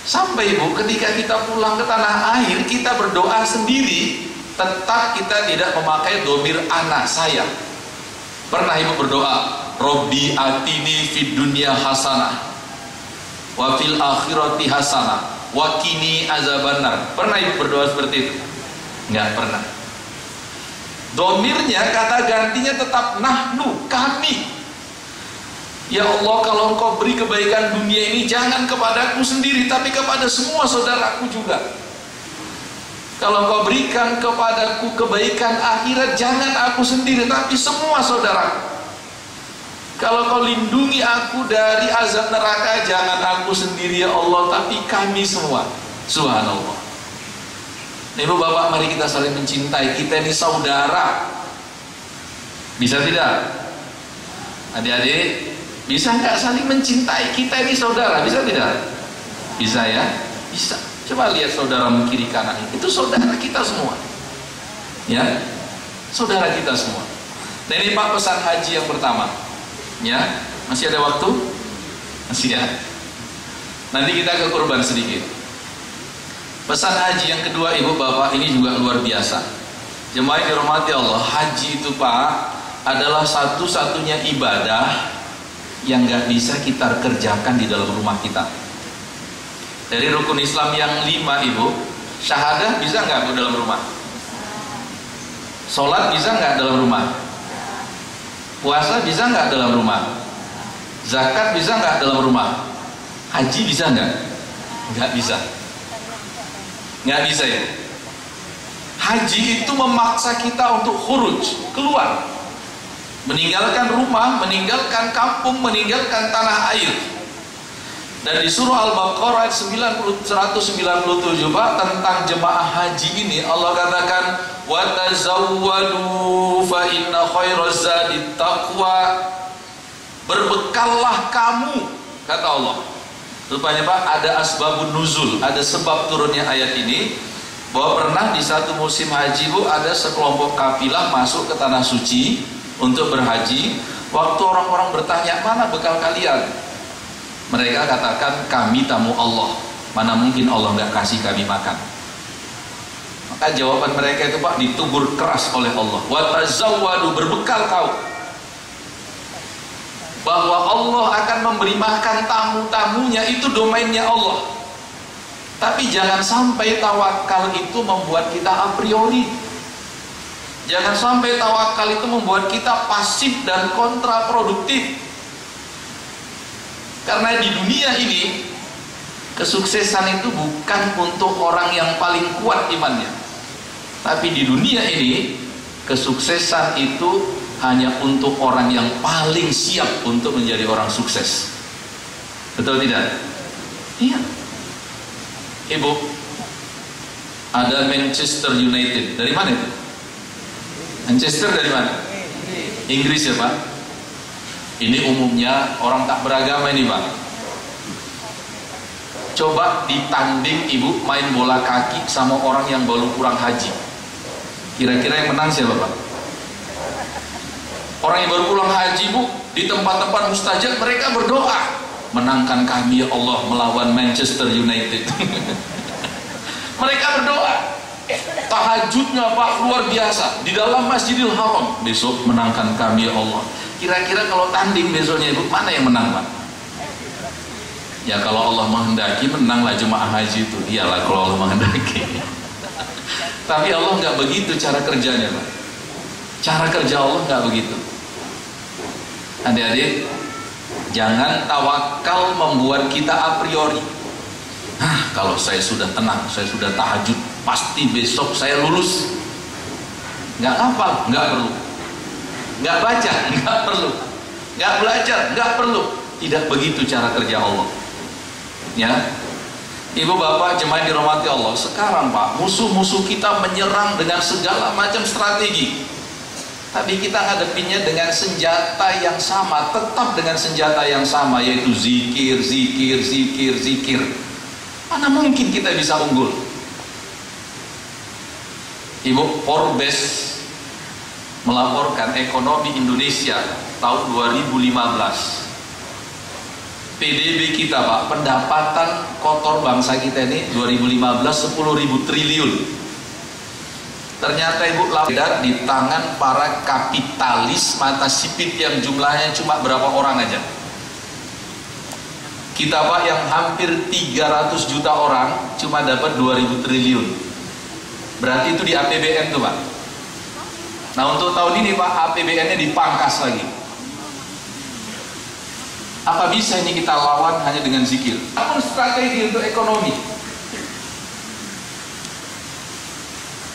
Sampai Ibu, ketika kita pulang ke tanah air, kita berdoa sendiri, tetap kita tidak memakai domir ana, saya. Pernah Ibu berdoa, Robbi atini fid dunya hasanah wa fil akhirati hasanah wa qini azabannar. Pernah Ibu berdoa seperti itu? Enggak pernah. Domirnya, kata gantinya tetap nahnu, kami. Ya Allah, kalau Engkau beri kebaikan dunia ini, jangan kepadaku sendiri, tapi kepada semua saudaraku juga. Kalau Engkau berikan kepadaku kebaikan akhirat, jangan aku sendiri, tapi semua saudaraku. Kalau Kau lindungi aku dari azab neraka, jangan aku sendiri ya Allah, tapi kami semua. Subhanallah. Ibu bapak, mari kita saling mencintai. Kita ini saudara. Bisa tidak? Adik-adik, bisa nggak saling mencintai? Kita ini saudara, bisa tidak? Bisa ya? Bisa. Coba lihat saudaramu kiri kanan, itu saudara kita semua. Ya, saudara kita semua. Nah ini Pak, pesan haji yang pertama. Ya, masih ada waktu? Masih ya. Nanti kita ke kurban sedikit. Pesan haji yang kedua Ibu bapak, ini juga luar biasa. Jemaah yang dirahmati Allah, haji itu Pak adalah satu-satunya ibadah yang gak bisa kita kerjakan di dalam rumah kita. Dari rukun Islam yang 5 Ibu, syahadah bisa nggak Bu dalam rumah? Sholat bisa nggak dalam rumah? Puasa bisa nggak dalam rumah? Zakat bisa nggak dalam rumah? Haji bisa nggak? Nggak bisa. Nggak bisa ya. Haji itu memaksa kita untuk khuruj, keluar, meninggalkan rumah, meninggalkan kampung, meninggalkan tanah air. Dan di surah Al-Baqarah 197 Pak, tentang jemaah haji ini Allah katakan, wa tazawwadu fa inna khairaz zadit taqwa. Berbekallah kamu, kata Allah. Rupanya Pak, ada asbabun nuzul, ada sebab turunnya ayat ini, bahwa pernah di satu musim haji Bu, ada sekelompok kafilah masuk ke tanah suci untuk berhaji. Waktu orang-orang bertanya, mana bekal kalian? Mereka katakan, kami tamu Allah, mana mungkin Allah nggak kasih kami makan. Maka jawaban mereka itu Pak ditegur keras oleh Allah, wa tazawwadu, berbekal kau, bahwa Allah akan memberi makan tamu-tamunya, itu domainnya Allah. Tapi jangan sampai tawakal itu membuat kita a priori. Jangan sampai tawakal itu membuat kita pasif dan kontraproduktif. Karena di dunia ini, kesuksesan itu bukan untuk orang yang paling kuat imannya. Tapi di dunia ini, kesuksesan itu hanya untuk orang yang paling siap untuk menjadi orang sukses. Betul tidak? Iya. Ibu, ada Manchester United. Dari mana itu? Manchester dari mana? Inggris ya Pak? Ini umumnya orang tak beragama ini Pak. Coba ditanding Ibu main bola kaki sama orang yang baru pulang haji. Kira-kira yang menang siapa Pak? Orang yang baru pulang haji Bu, di tempat-tempat mustajab mereka berdoa, menangkan kami ya Allah melawan Manchester United. Mereka berdoa. Tahajudnya Pak luar biasa di dalam Masjidil Haram. Besok menangkan kami ya Allah. Kira-kira kalau tanding besoknya Ibu, mana yang menang Pak? Ya kalau Allah menghendaki menanglah jemaah haji itu. Iyalah kalau Allah menghendaki. Tapi Allah nggak begitu cara kerjanya Pak. Cara kerja Allah nggak begitu. Adik-adik, jangan tawakal membuat kita a priori. Kalau saya sudah tenang, saya sudah tahajud, pasti besok saya lulus. Nggak hafal, nggak perlu. Nggak baca, nggak perlu. Nggak belajar, nggak perlu. Tidak begitu cara kerja Allah. Ya, Ibu bapak jemaah dirahmati Allah. Sekarang Pak, musuh-musuh kita menyerang dengan segala macam strategi. Tapi kita hadapinya dengan senjata yang sama, tetap dengan senjata yang sama, yaitu zikir, zikir, zikir, zikir. Mana mungkin kita bisa unggul? Ibu, Forbes melaporkan ekonomi Indonesia tahun 2015. PDB kita Pak, pendapatan kotor bangsa kita ini 2015 10.000 triliun. Ternyata Ibu lapar di tangan para kapitalis mata sipit yang jumlahnya cuma berapa orang aja. Kita Pak yang hampir 300 juta orang cuma dapat 2.000 triliun. Berarti itu di APBN tuh Pak. Nah untuk tahun ini Pak APBN-nya dipangkas lagi. Apa bisa ini kita lawan hanya dengan zikir? Apa strategi untuk ekonomi?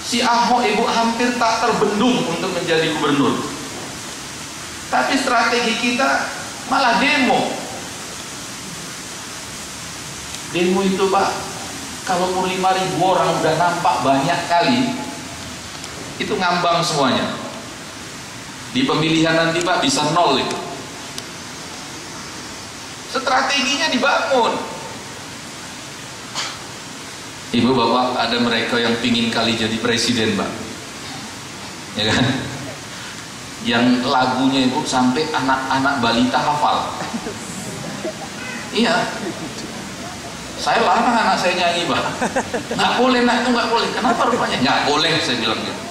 Si Ahok Ibu hampir tak terbendung untuk menjadi gubernur. Tapi strategi kita malah demo. Demo itu Pak, kalau 5.000 orang udah nampak banyak kali, itu ngambang semuanya. Di pemilihan nanti Pak bisa 0 itu. Strateginya dibangun. Ibu bapak, ada mereka yang pingin kali jadi presiden Pak, ya kan? Yang lagunya Ibu sampai anak-anak balita hafal. Iya. Saya larang anak saya nyanyi Pak. Nggak boleh nak, itu nggak boleh. Kenapa rupanya? Nggak boleh saya bilang gitu.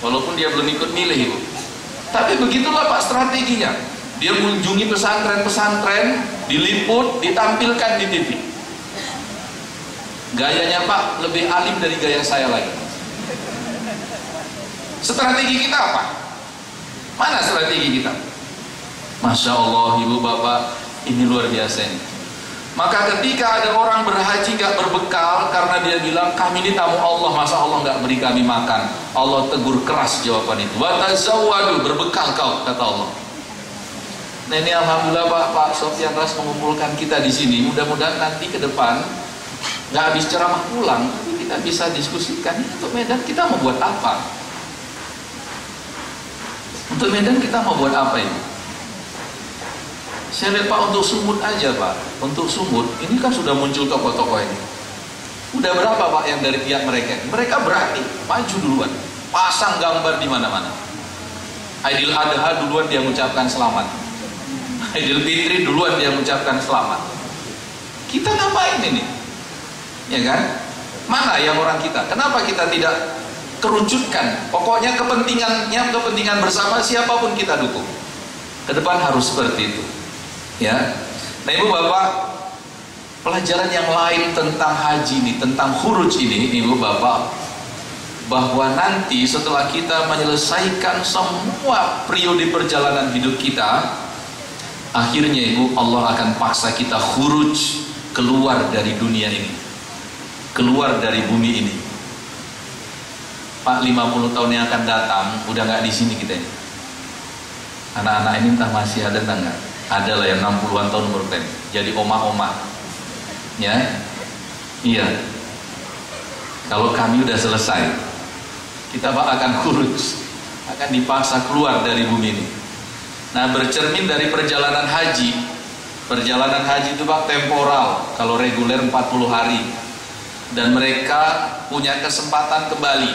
Walaupun dia belum ikut milih Ibu. Tapi begitulah Pak strateginya. Dia mengunjungi pesantren-pesantren, diliput, ditampilkan di TV. Gayanya Pak lebih alim dari gaya saya lagi. Strategi kita apa? Mana strategi kita? Masya Allah Ibu bapak, ini luar biasa ini. Maka ketika ada orang berhaji gak berbekal karena dia bilang kami ini tamu Allah, masa Allah gak beri kami makan? Allah tegur keras jawaban itu. Wa tazawwadu, berbekal kau, kata Allah. Nah ini alhamdulillah Pak Sofyan Ras mengumpulkan kita di sini. Mudah-mudahan nanti ke depan nggak habis ceramah pulang, tapi kita bisa diskusikan untuk Medan kita mau buat apa? Untuk Medan kita mau buat apa ini? Saya lihat Pak untuk Sumut aja Pak, untuk Sumut ini kan sudah muncul tokoh-tokoh ini. Udah berapa Pak yang dari pihak mereka? Mereka berani maju duluan, pasang gambar di mana-mana. Aidil Adha duluan dia mengucapkan selamat. Idul Fitri duluan dia mengucapkan selamat. Kita ngapain ini? Ya kan? Mana yang orang kita? Kenapa kita tidak kerucutkan? Pokoknya kepentingan bersama siapapun kita dukung. Ke depan harus seperti itu. Ya. Nah Ibu Bapak, pelajaran yang lain tentang haji ini, tentang khuruj ini, Ibu Bapak, bahwa nanti setelah kita menyelesaikan semua periode perjalanan hidup kita, akhirnya Ibu, Allah akan paksa kita khuruj, keluar dari dunia ini, keluar dari bumi ini. Pak, 50 tahun yang akan datang udah nggak di sini kita ini. Anak-anak ini entah masih ada entah nggak. Ada lah yang 60-an tahun umur tem, jadi oma-oma. Ya, iya. Kalau kami udah selesai, kita Pak akan khuruj, akan dipaksa keluar dari bumi ini. Nah bercermin dari perjalanan haji itu Pak temporal, kalau reguler 40 hari, dan mereka punya kesempatan kembali,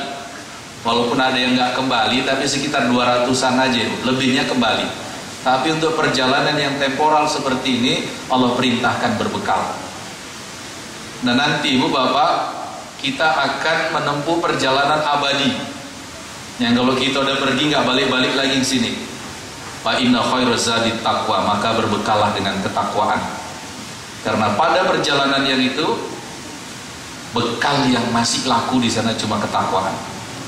walaupun ada yang nggak kembali tapi sekitar 200-an aja, lebihnya kembali. Tapi untuk perjalanan yang temporal seperti ini Allah perintahkan berbekal. Nah nanti Ibu Bapak kita akan menempuh perjalanan abadi. Yang kalau kita udah pergi nggak balik-balik lagi ke sini. Fa inna khairaz zadi taqwa, maka berbekallah dengan ketakwaan. Karena pada perjalanan yang itu bekal yang masih laku di sana cuma ketakwaan.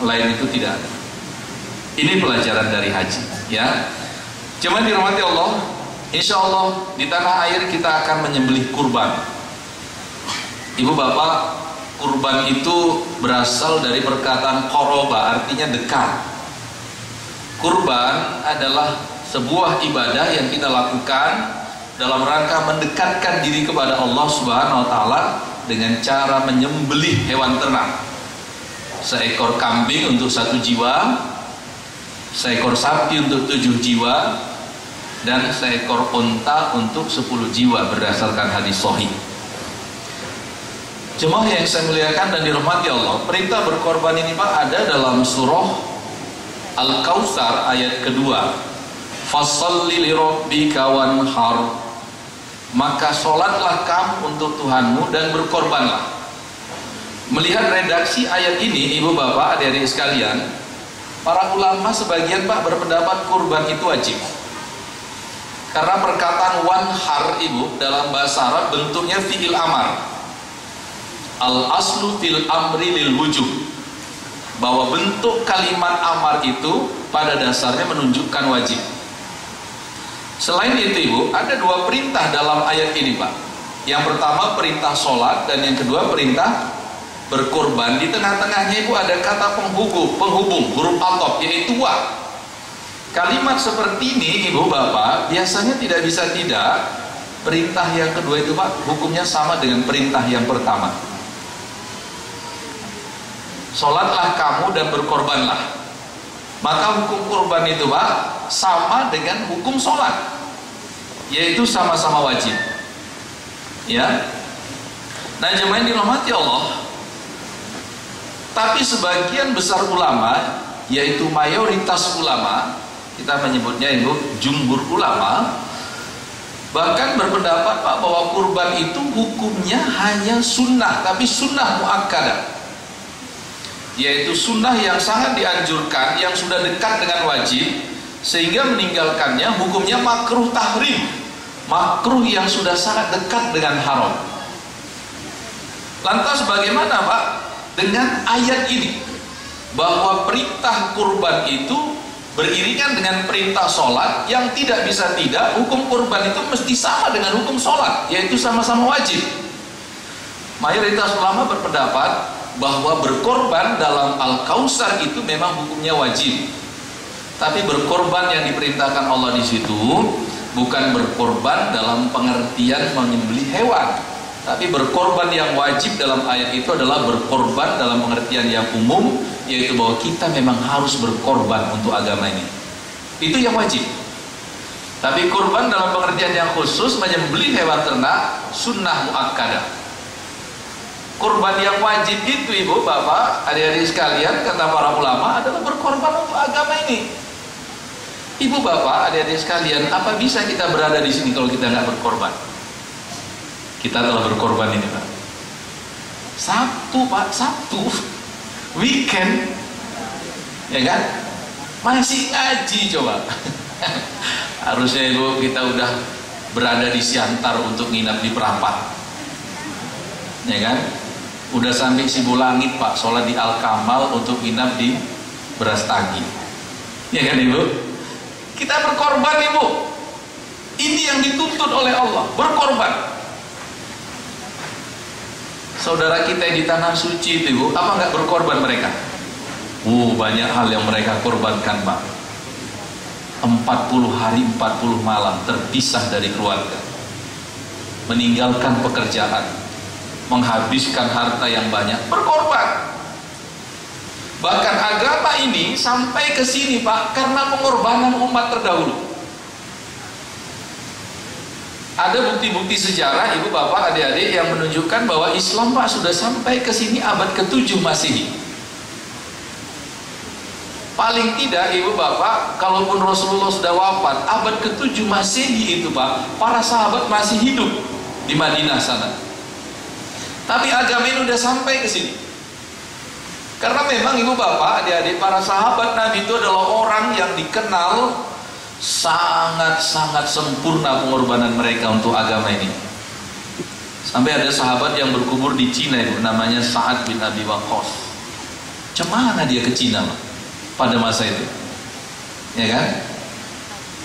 Lain itu tidak ada. Ini pelajaran dari haji, ya. Cuma dirahmati Allah, insya Allah di tanah air kita akan menyembelih kurban. Ibu bapak, kurban itu berasal dari perkataan qoroba, artinya dekat. Kurban adalah sebuah ibadah yang kita lakukan dalam rangka mendekatkan diri kepada Allah Subhanahu wa Ta'ala dengan cara menyembelih hewan ternak. Seekor kambing untuk 1 jiwa, seekor sapi untuk 7 jiwa, dan seekor unta untuk 10 jiwa berdasarkan hadis sahih. Jemaah yang saya muliakan dan dirahmati Allah, perintah berkorban ini Pak ada dalam surah Al-Kautsar ayat kedua. Fasholli lirabbika wanhar, maka sholatlah kamu untuk Tuhanmu dan berkorbanlah. Melihat redaksi ayat ini, ibu bapak, adik-adik sekalian, para ulama sebagian Pak berpendapat kurban itu wajib. Karena perkataan wanhar ibu dalam bahasa Arab bentuknya fi'il amar. Al-aslu fil amri lil wujub, bahwa bentuk kalimat amar itu pada dasarnya menunjukkan wajib. Selain itu ibu, ada 2 perintah dalam ayat ini Pak. Yang pertama perintah sholat, dan yang kedua perintah berkorban. Di tengah-tengahnya ibu ada kata penghubung huruf atop, yaitu wa. Kalimat seperti ini ibu bapak biasanya tidak bisa tidak, perintah yang kedua itu Pak hukumnya sama dengan perintah yang pertama. Sholatlah kamu dan berkorbanlah, maka hukum kurban itu Pak sama dengan hukum sholat, yaitu sama-sama wajib, ya. Nah jemaah yang dirahmati Allah, tapi sebagian besar ulama, yaitu mayoritas ulama, kita menyebutnya itu jumhur ulama, bahkan berpendapat Pak bahwa kurban itu hukumnya hanya sunnah, tapi sunnah muakkadah, yaitu sunnah yang sangat dianjurkan, yang sudah dekat dengan wajib, sehingga meninggalkannya hukumnya makruh tahrim, makruh yang sudah sangat dekat dengan haram. Lantas bagaimana Pak dengan ayat ini, bahwa perintah kurban itu beriringan dengan perintah sholat, yang tidak bisa tidak hukum kurban itu mesti sama dengan hukum sholat, yaitu sama-sama wajib. Mayoritas ulama berpendapat bahwa berkorban dalam Al-Kautsar itu memang hukumnya wajib, tapi berkorban yang diperintahkan Allah di situ bukan berkorban dalam pengertian menyembelih hewan, tapi berkorban yang wajib dalam ayat itu adalah berkorban dalam pengertian yang umum, yaitu bahwa kita memang harus berkorban untuk agama ini, itu yang wajib. Tapi korban dalam pengertian yang khusus, menyembelih hewan ternak, sunnah muakkadah. Kurban yang wajib itu ibu bapak, adik-adik sekalian, kata para ulama adalah berkorban untuk agama ini. Ibu bapak, adik-adik sekalian, apa bisa kita berada di sini kalau kita nggak berkorban? Kita telah berkorban ini Pak. Sabtu Pak, Sabtu, weekend, ya kan? Masih ngaji coba. Harusnya ibu kita udah berada di Siantar untuk nginap di Perapat, ya kan? Udah sampai Sibulangit Pak, sholat di Al-Kamal untuk nginap di Brastagi, ya kan ibu? Kita berkorban ibu, ini yang dituntut oleh Allah, berkorban. Saudara kita di tanah suci itu ibu, apa nggak berkorban mereka? Banyak hal yang mereka korbankan Pak. 40 hari 40 malam terpisah dari keluarga, meninggalkan pekerjaan, menghabiskan harta yang banyak, berkorban. Bahkan agama ini sampai ke sini Pak karena pengorbanan umat terdahulu. Ada bukti-bukti sejarah ibu bapak adik-adik yang menunjukkan bahwa Islam Pak sudah sampai ke sini abad ke-7 Masehi. Paling tidak ibu bapak, kalaupun Rasulullah sudah wafat, abad ke-7 Masehi itu Pak, para sahabat masih hidup di Madinah sana. Tapi agama ini udah sampai ke sini. Karena memang ibu bapak, adik-adik, para sahabat Nabi itu adalah orang yang dikenal sangat-sangat sempurna pengorbanan mereka untuk agama ini. Sampai ada sahabat yang berkubur di Cina itu, namanya Sa'ad bin Abi Waqqas. Cemana dia ke Cina pada masa itu, ya kan?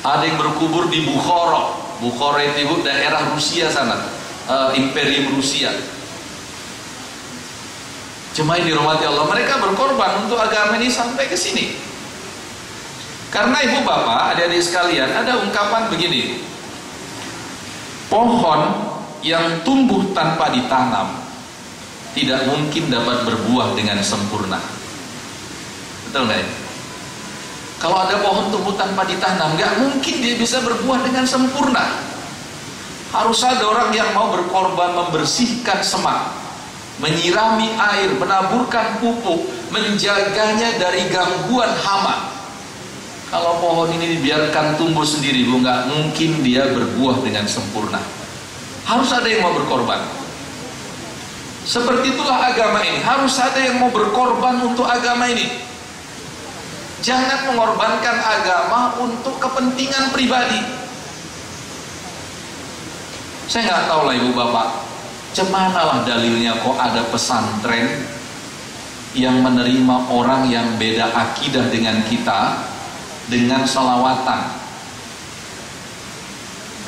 Ada yang berkubur di Bukhara. Bukhara itu daerah Rusia sana, Imperium Rusia. Jemaah yang dirahmati Allah, mereka berkorban untuk agama ini sampai ke sini. Karena ibu bapak, adik-adik sekalian, ada ungkapan begini: pohon yang tumbuh tanpa ditanam tidak mungkin dapat berbuah dengan sempurna. Betul nggak ya? Kalau ada pohon tumbuh tanpa ditanam, nggak mungkin dia bisa berbuah dengan sempurna. Harus ada orang yang mau berkorban, membersihkan semak, menyirami air, menaburkan pupuk, menjaganya dari gangguan hama. Kalau pohon ini dibiarkan tumbuh sendiri, Bu, nggak mungkin dia berbuah dengan sempurna. Harus ada yang mau berkorban. Seperti itulah agama ini. Harus ada yang mau berkorban untuk agama ini. Jangan mengorbankan agama untuk kepentingan pribadi. Saya nggak tahu lah ibu bapak, cemanalah dalilnya kok ada pesantren yang menerima orang yang beda akidah dengan kita dengan salawatan.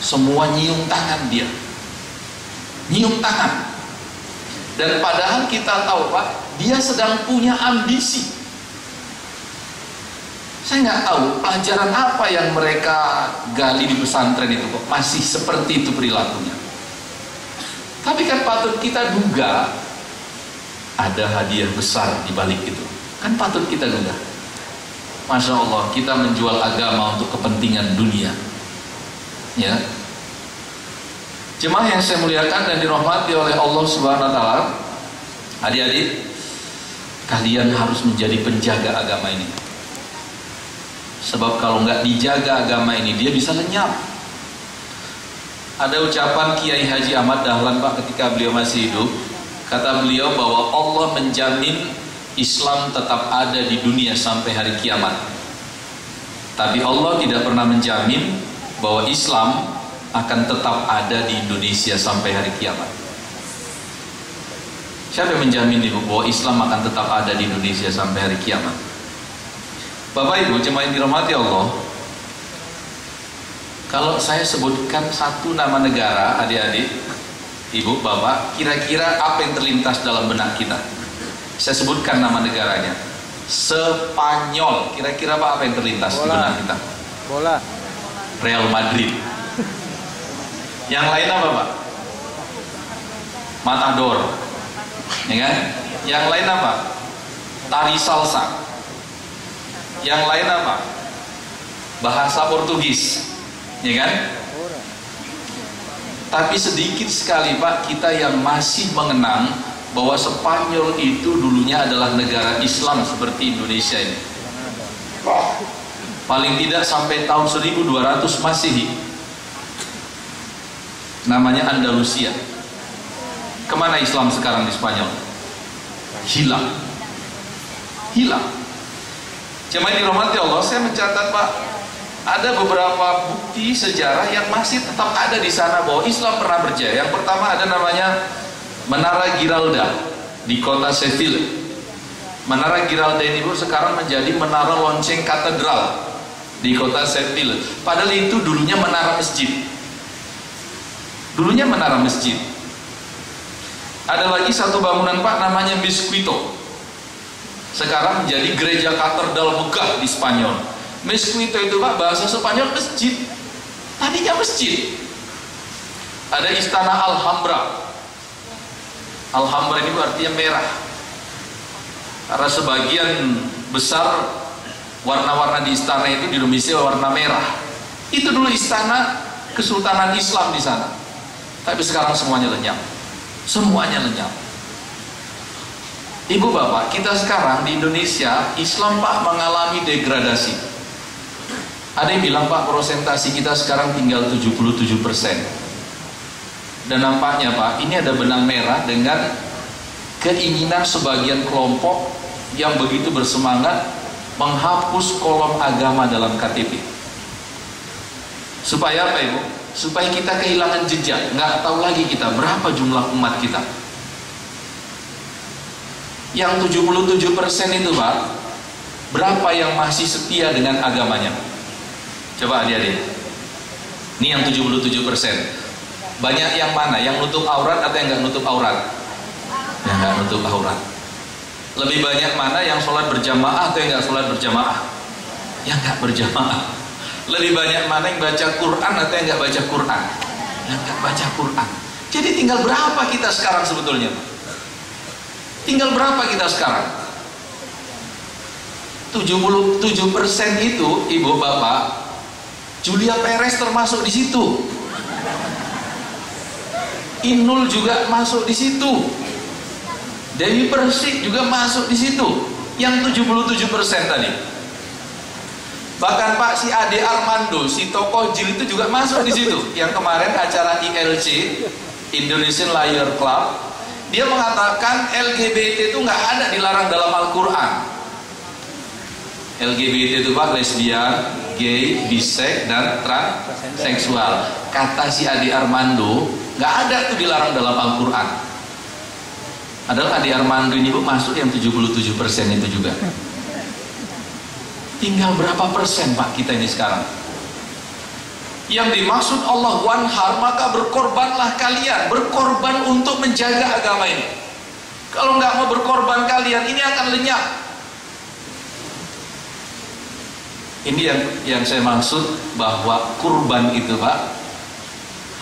Semua nyium tangan dia, nyium tangan. Dan padahal kita tahu Pak, dia sedang punya ambisi. Saya nggak tahu pelajaran apa yang mereka gali di pesantren itu kok masih seperti itu perilakunya. Tapi kan patut kita duga ada hadiah besar di balik itu. Kan patut kita duga. Masya Allah, kita menjual agama untuk kepentingan dunia. Ya. Jemaah yang saya muliakan dan dirahmati oleh Allah Subhanahu wa taala, adik-adik, kalian harus menjadi penjaga agama ini. Sebab kalau nggak dijaga agama ini, dia bisa lenyap. Ada ucapan Kiai Haji Ahmad Dahlan Pak ketika beliau masih hidup. Kata beliau bahwa Allah menjamin Islam tetap ada di dunia sampai hari kiamat. Tapi Allah tidak pernah menjamin bahwa Islam akan tetap ada di Indonesia sampai hari kiamat. Siapa yang menjamin ibu bahwa Islam akan tetap ada di Indonesia sampai hari kiamat? Bapak Ibu jemaah yang dirahmati Allah, kalau saya sebutkan satu nama negara, adik-adik, ibu, bapak, kira-kira apa yang terlintas dalam benak kita? Saya sebutkan nama negaranya, Spanyol. Kira-kira apa yang terlintas di benak kita? Bola. Real Madrid. Yang lain apa Pak? Matador, ya kan? Yang lain apa? Tari salsa. Yang lain apa? Bahasa Portugis, ya kan? Tapi sedikit sekali Pak kita yang masih mengenang bahwa Spanyol itu dulunya adalah negara Islam seperti Indonesia ini. Paling tidak sampai tahun 1200 Masehi. Namanya Andalusia. Kemana Islam sekarang di Spanyol? Hilang. Hilang. Jemaah dirahmati Allah, saya mencatat Pak, ada beberapa bukti sejarah yang masih tetap ada di sana bahwa Islam pernah berjaya. Yang pertama ada namanya Menara Giralda di kota Seville. Menara Giralda ini sekarang menjadi menara lonceng katedral di kota Seville. Padahal itu dulunya menara masjid. Dulunya menara masjid. Ada lagi satu bangunan Pak namanya Mezquito. Sekarang menjadi gereja katedral megah di Spanyol. Mezquito itu Pak bahasa Spanyol masjid. Tadinya masjid. Ada istana Alhambra. Alhambra ini artinya merah. Karena sebagian besar warna-warna di istana itu di Indonesia warna merah. Itu dulu istana Kesultanan Islam di sana. Tapi sekarang semuanya lenyap. Semuanya lenyap. Ibu bapak, kita sekarang di Indonesia Islam Pak mengalami degradasi. Ada yang bilang Pak persentase kita sekarang tinggal 77%. Dan nampaknya Pak, ini ada benang merah dengan keinginan sebagian kelompok yang begitu bersemangat menghapus kolom agama dalam KTP. Supaya apa Ibu? Supaya kita kehilangan jejak, nggak tahu lagi kita berapa jumlah umat kita. Yang 77% itu Pak, berapa yang masih setia dengan agamanya? Coba adik-adik. Ini yang 77%. Banyak yang mana? Yang nutup aurat atau yang nggak nutup aurat? Yang nggak nutup aurat. Lebih banyak mana yang sholat berjamaah atau yang nggak sholat berjamaah? Yang nggak berjamaah. Lebih banyak mana yang baca Quran atau yang nggak baca Quran? Yang nggak baca Quran. Jadi tinggal berapa kita sekarang sebetulnya? Tinggal berapa kita sekarang? 77% itu Ibu Bapak, Julia Perez termasuk di situ. Inul juga masuk di situ. Dewi Persik juga masuk di situ. Yang 77% tadi. Bahkan Pak si Ade Armando, si tokoh jil itu juga masuk di situ. Yang kemarin acara ILC, Indonesian Lawyer Club, dia mengatakan LGBT itu nggak ada dilarang dalam Al-Quran. LGBT itu Pak lesbian, gay, biseks, dan transseksual. Kata si Ade Armando, nggak ada tuh dilarang dalam Al-Quran. Adalah Ade Armando ini Bu masuk yang 77% itu juga. Tinggal berapa persen Pak kita ini sekarang? Yang dimaksud Allah wanhar, maka berkorbanlah kalian. Berkorban untuk menjaga agama ini. Kalau nggak mau berkorban kalian, ini akan lenyap. Ini yang saya maksud bahwa kurban itu Pak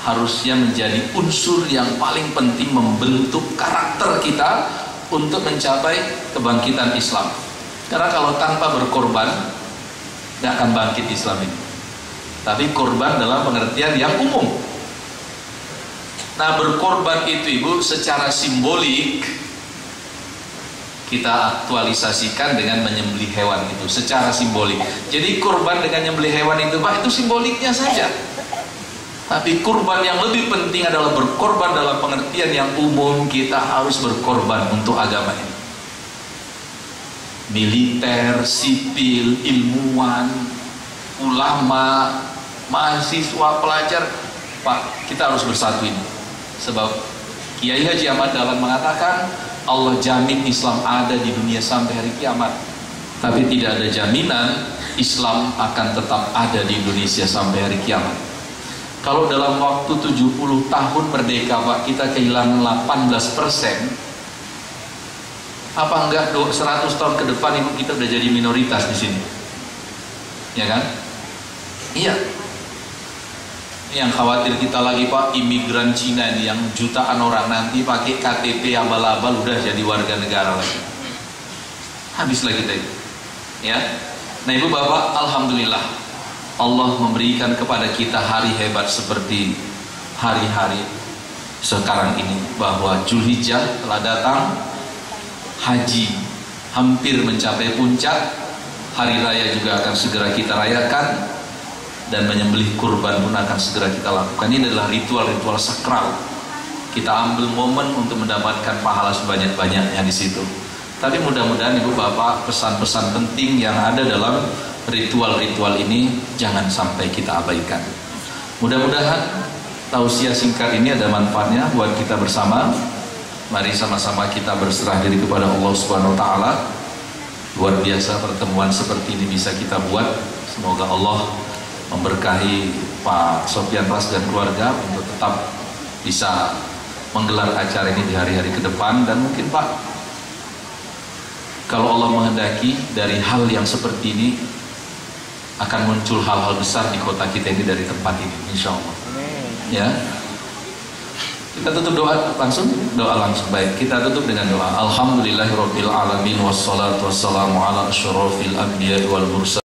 harusnya menjadi unsur yang paling penting membentuk karakter kita untuk mencapai kebangkitan Islam. Karena kalau tanpa berkorban nggak akan bangkit Islam ini. Tapi korban dalam pengertian yang umum. Nah berkorban itu Ibu secara simbolik kita aktualisasikan dengan menyembelih hewan itu secara simbolik. Jadi kurban dengan menyembelih hewan itu Pak itu simboliknya saja. Tapi kurban yang lebih penting adalah berkorban dalam pengertian yang umum. Kita harus berkorban untuk agama ini. Militer, sipil, ilmuwan, ulama, mahasiswa, pelajar, Pak, kita harus bersatu ini. Sebab Kiai Haji Ahmad Dahlan mengatakan Allah jamin Islam ada di dunia sampai hari kiamat. Tapi tidak ada jaminan Islam akan tetap ada di Indonesia sampai hari kiamat. Kalau dalam waktu 70 tahun merdeka Pak kita kehilangan 18%, apa enggak 100 tahun ke depan Ibu kita udah jadi minoritas di sini? Ya kan? Iya. Yang khawatir kita lagi Pak imigran Cina ini yang jutaan orang nanti pakai KTP abal-abal udah jadi warga negara lagi. Habislah kita itu. Ya. Nah Ibu Bapak, alhamdulillah Allah memberikan kepada kita hari hebat seperti hari-hari sekarang ini, bahwa Zulhijjah telah datang, haji hampir mencapai puncak, hari raya juga akan segera kita rayakan, dan menyembelih kurban pun akan segera kita lakukan. Ini adalah ritual-ritual sakral. Kita ambil momen untuk mendapatkan pahala sebanyak-banyaknya di situ. Tapi mudah-mudahan Ibu Bapak, pesan-pesan penting yang ada dalam ritual-ritual ini jangan sampai kita abaikan. Mudah-mudahan tausiah singkat ini ada manfaatnya buat kita bersama. Mari sama-sama kita berserah diri kepada Allah Subhanahu wa taala. Luar biasa pertemuan seperti ini bisa kita buat. Semoga Allah memberkahi Pak Sofyan Ras dan keluarga untuk tetap bisa menggelar acara ini di hari-hari ke depan. Dan mungkin Pak, kalau Allah menghendaki dari hal yang seperti ini akan muncul hal-hal besar di kota kita ini dari tempat ini, insya Allah. Ya, kita tutup doa langsung, baik, kita tutup dengan doa. Alhamdulillahirabbil alamin wassalatu wassalamu ala asyrofil anbiya'i wal mursalin.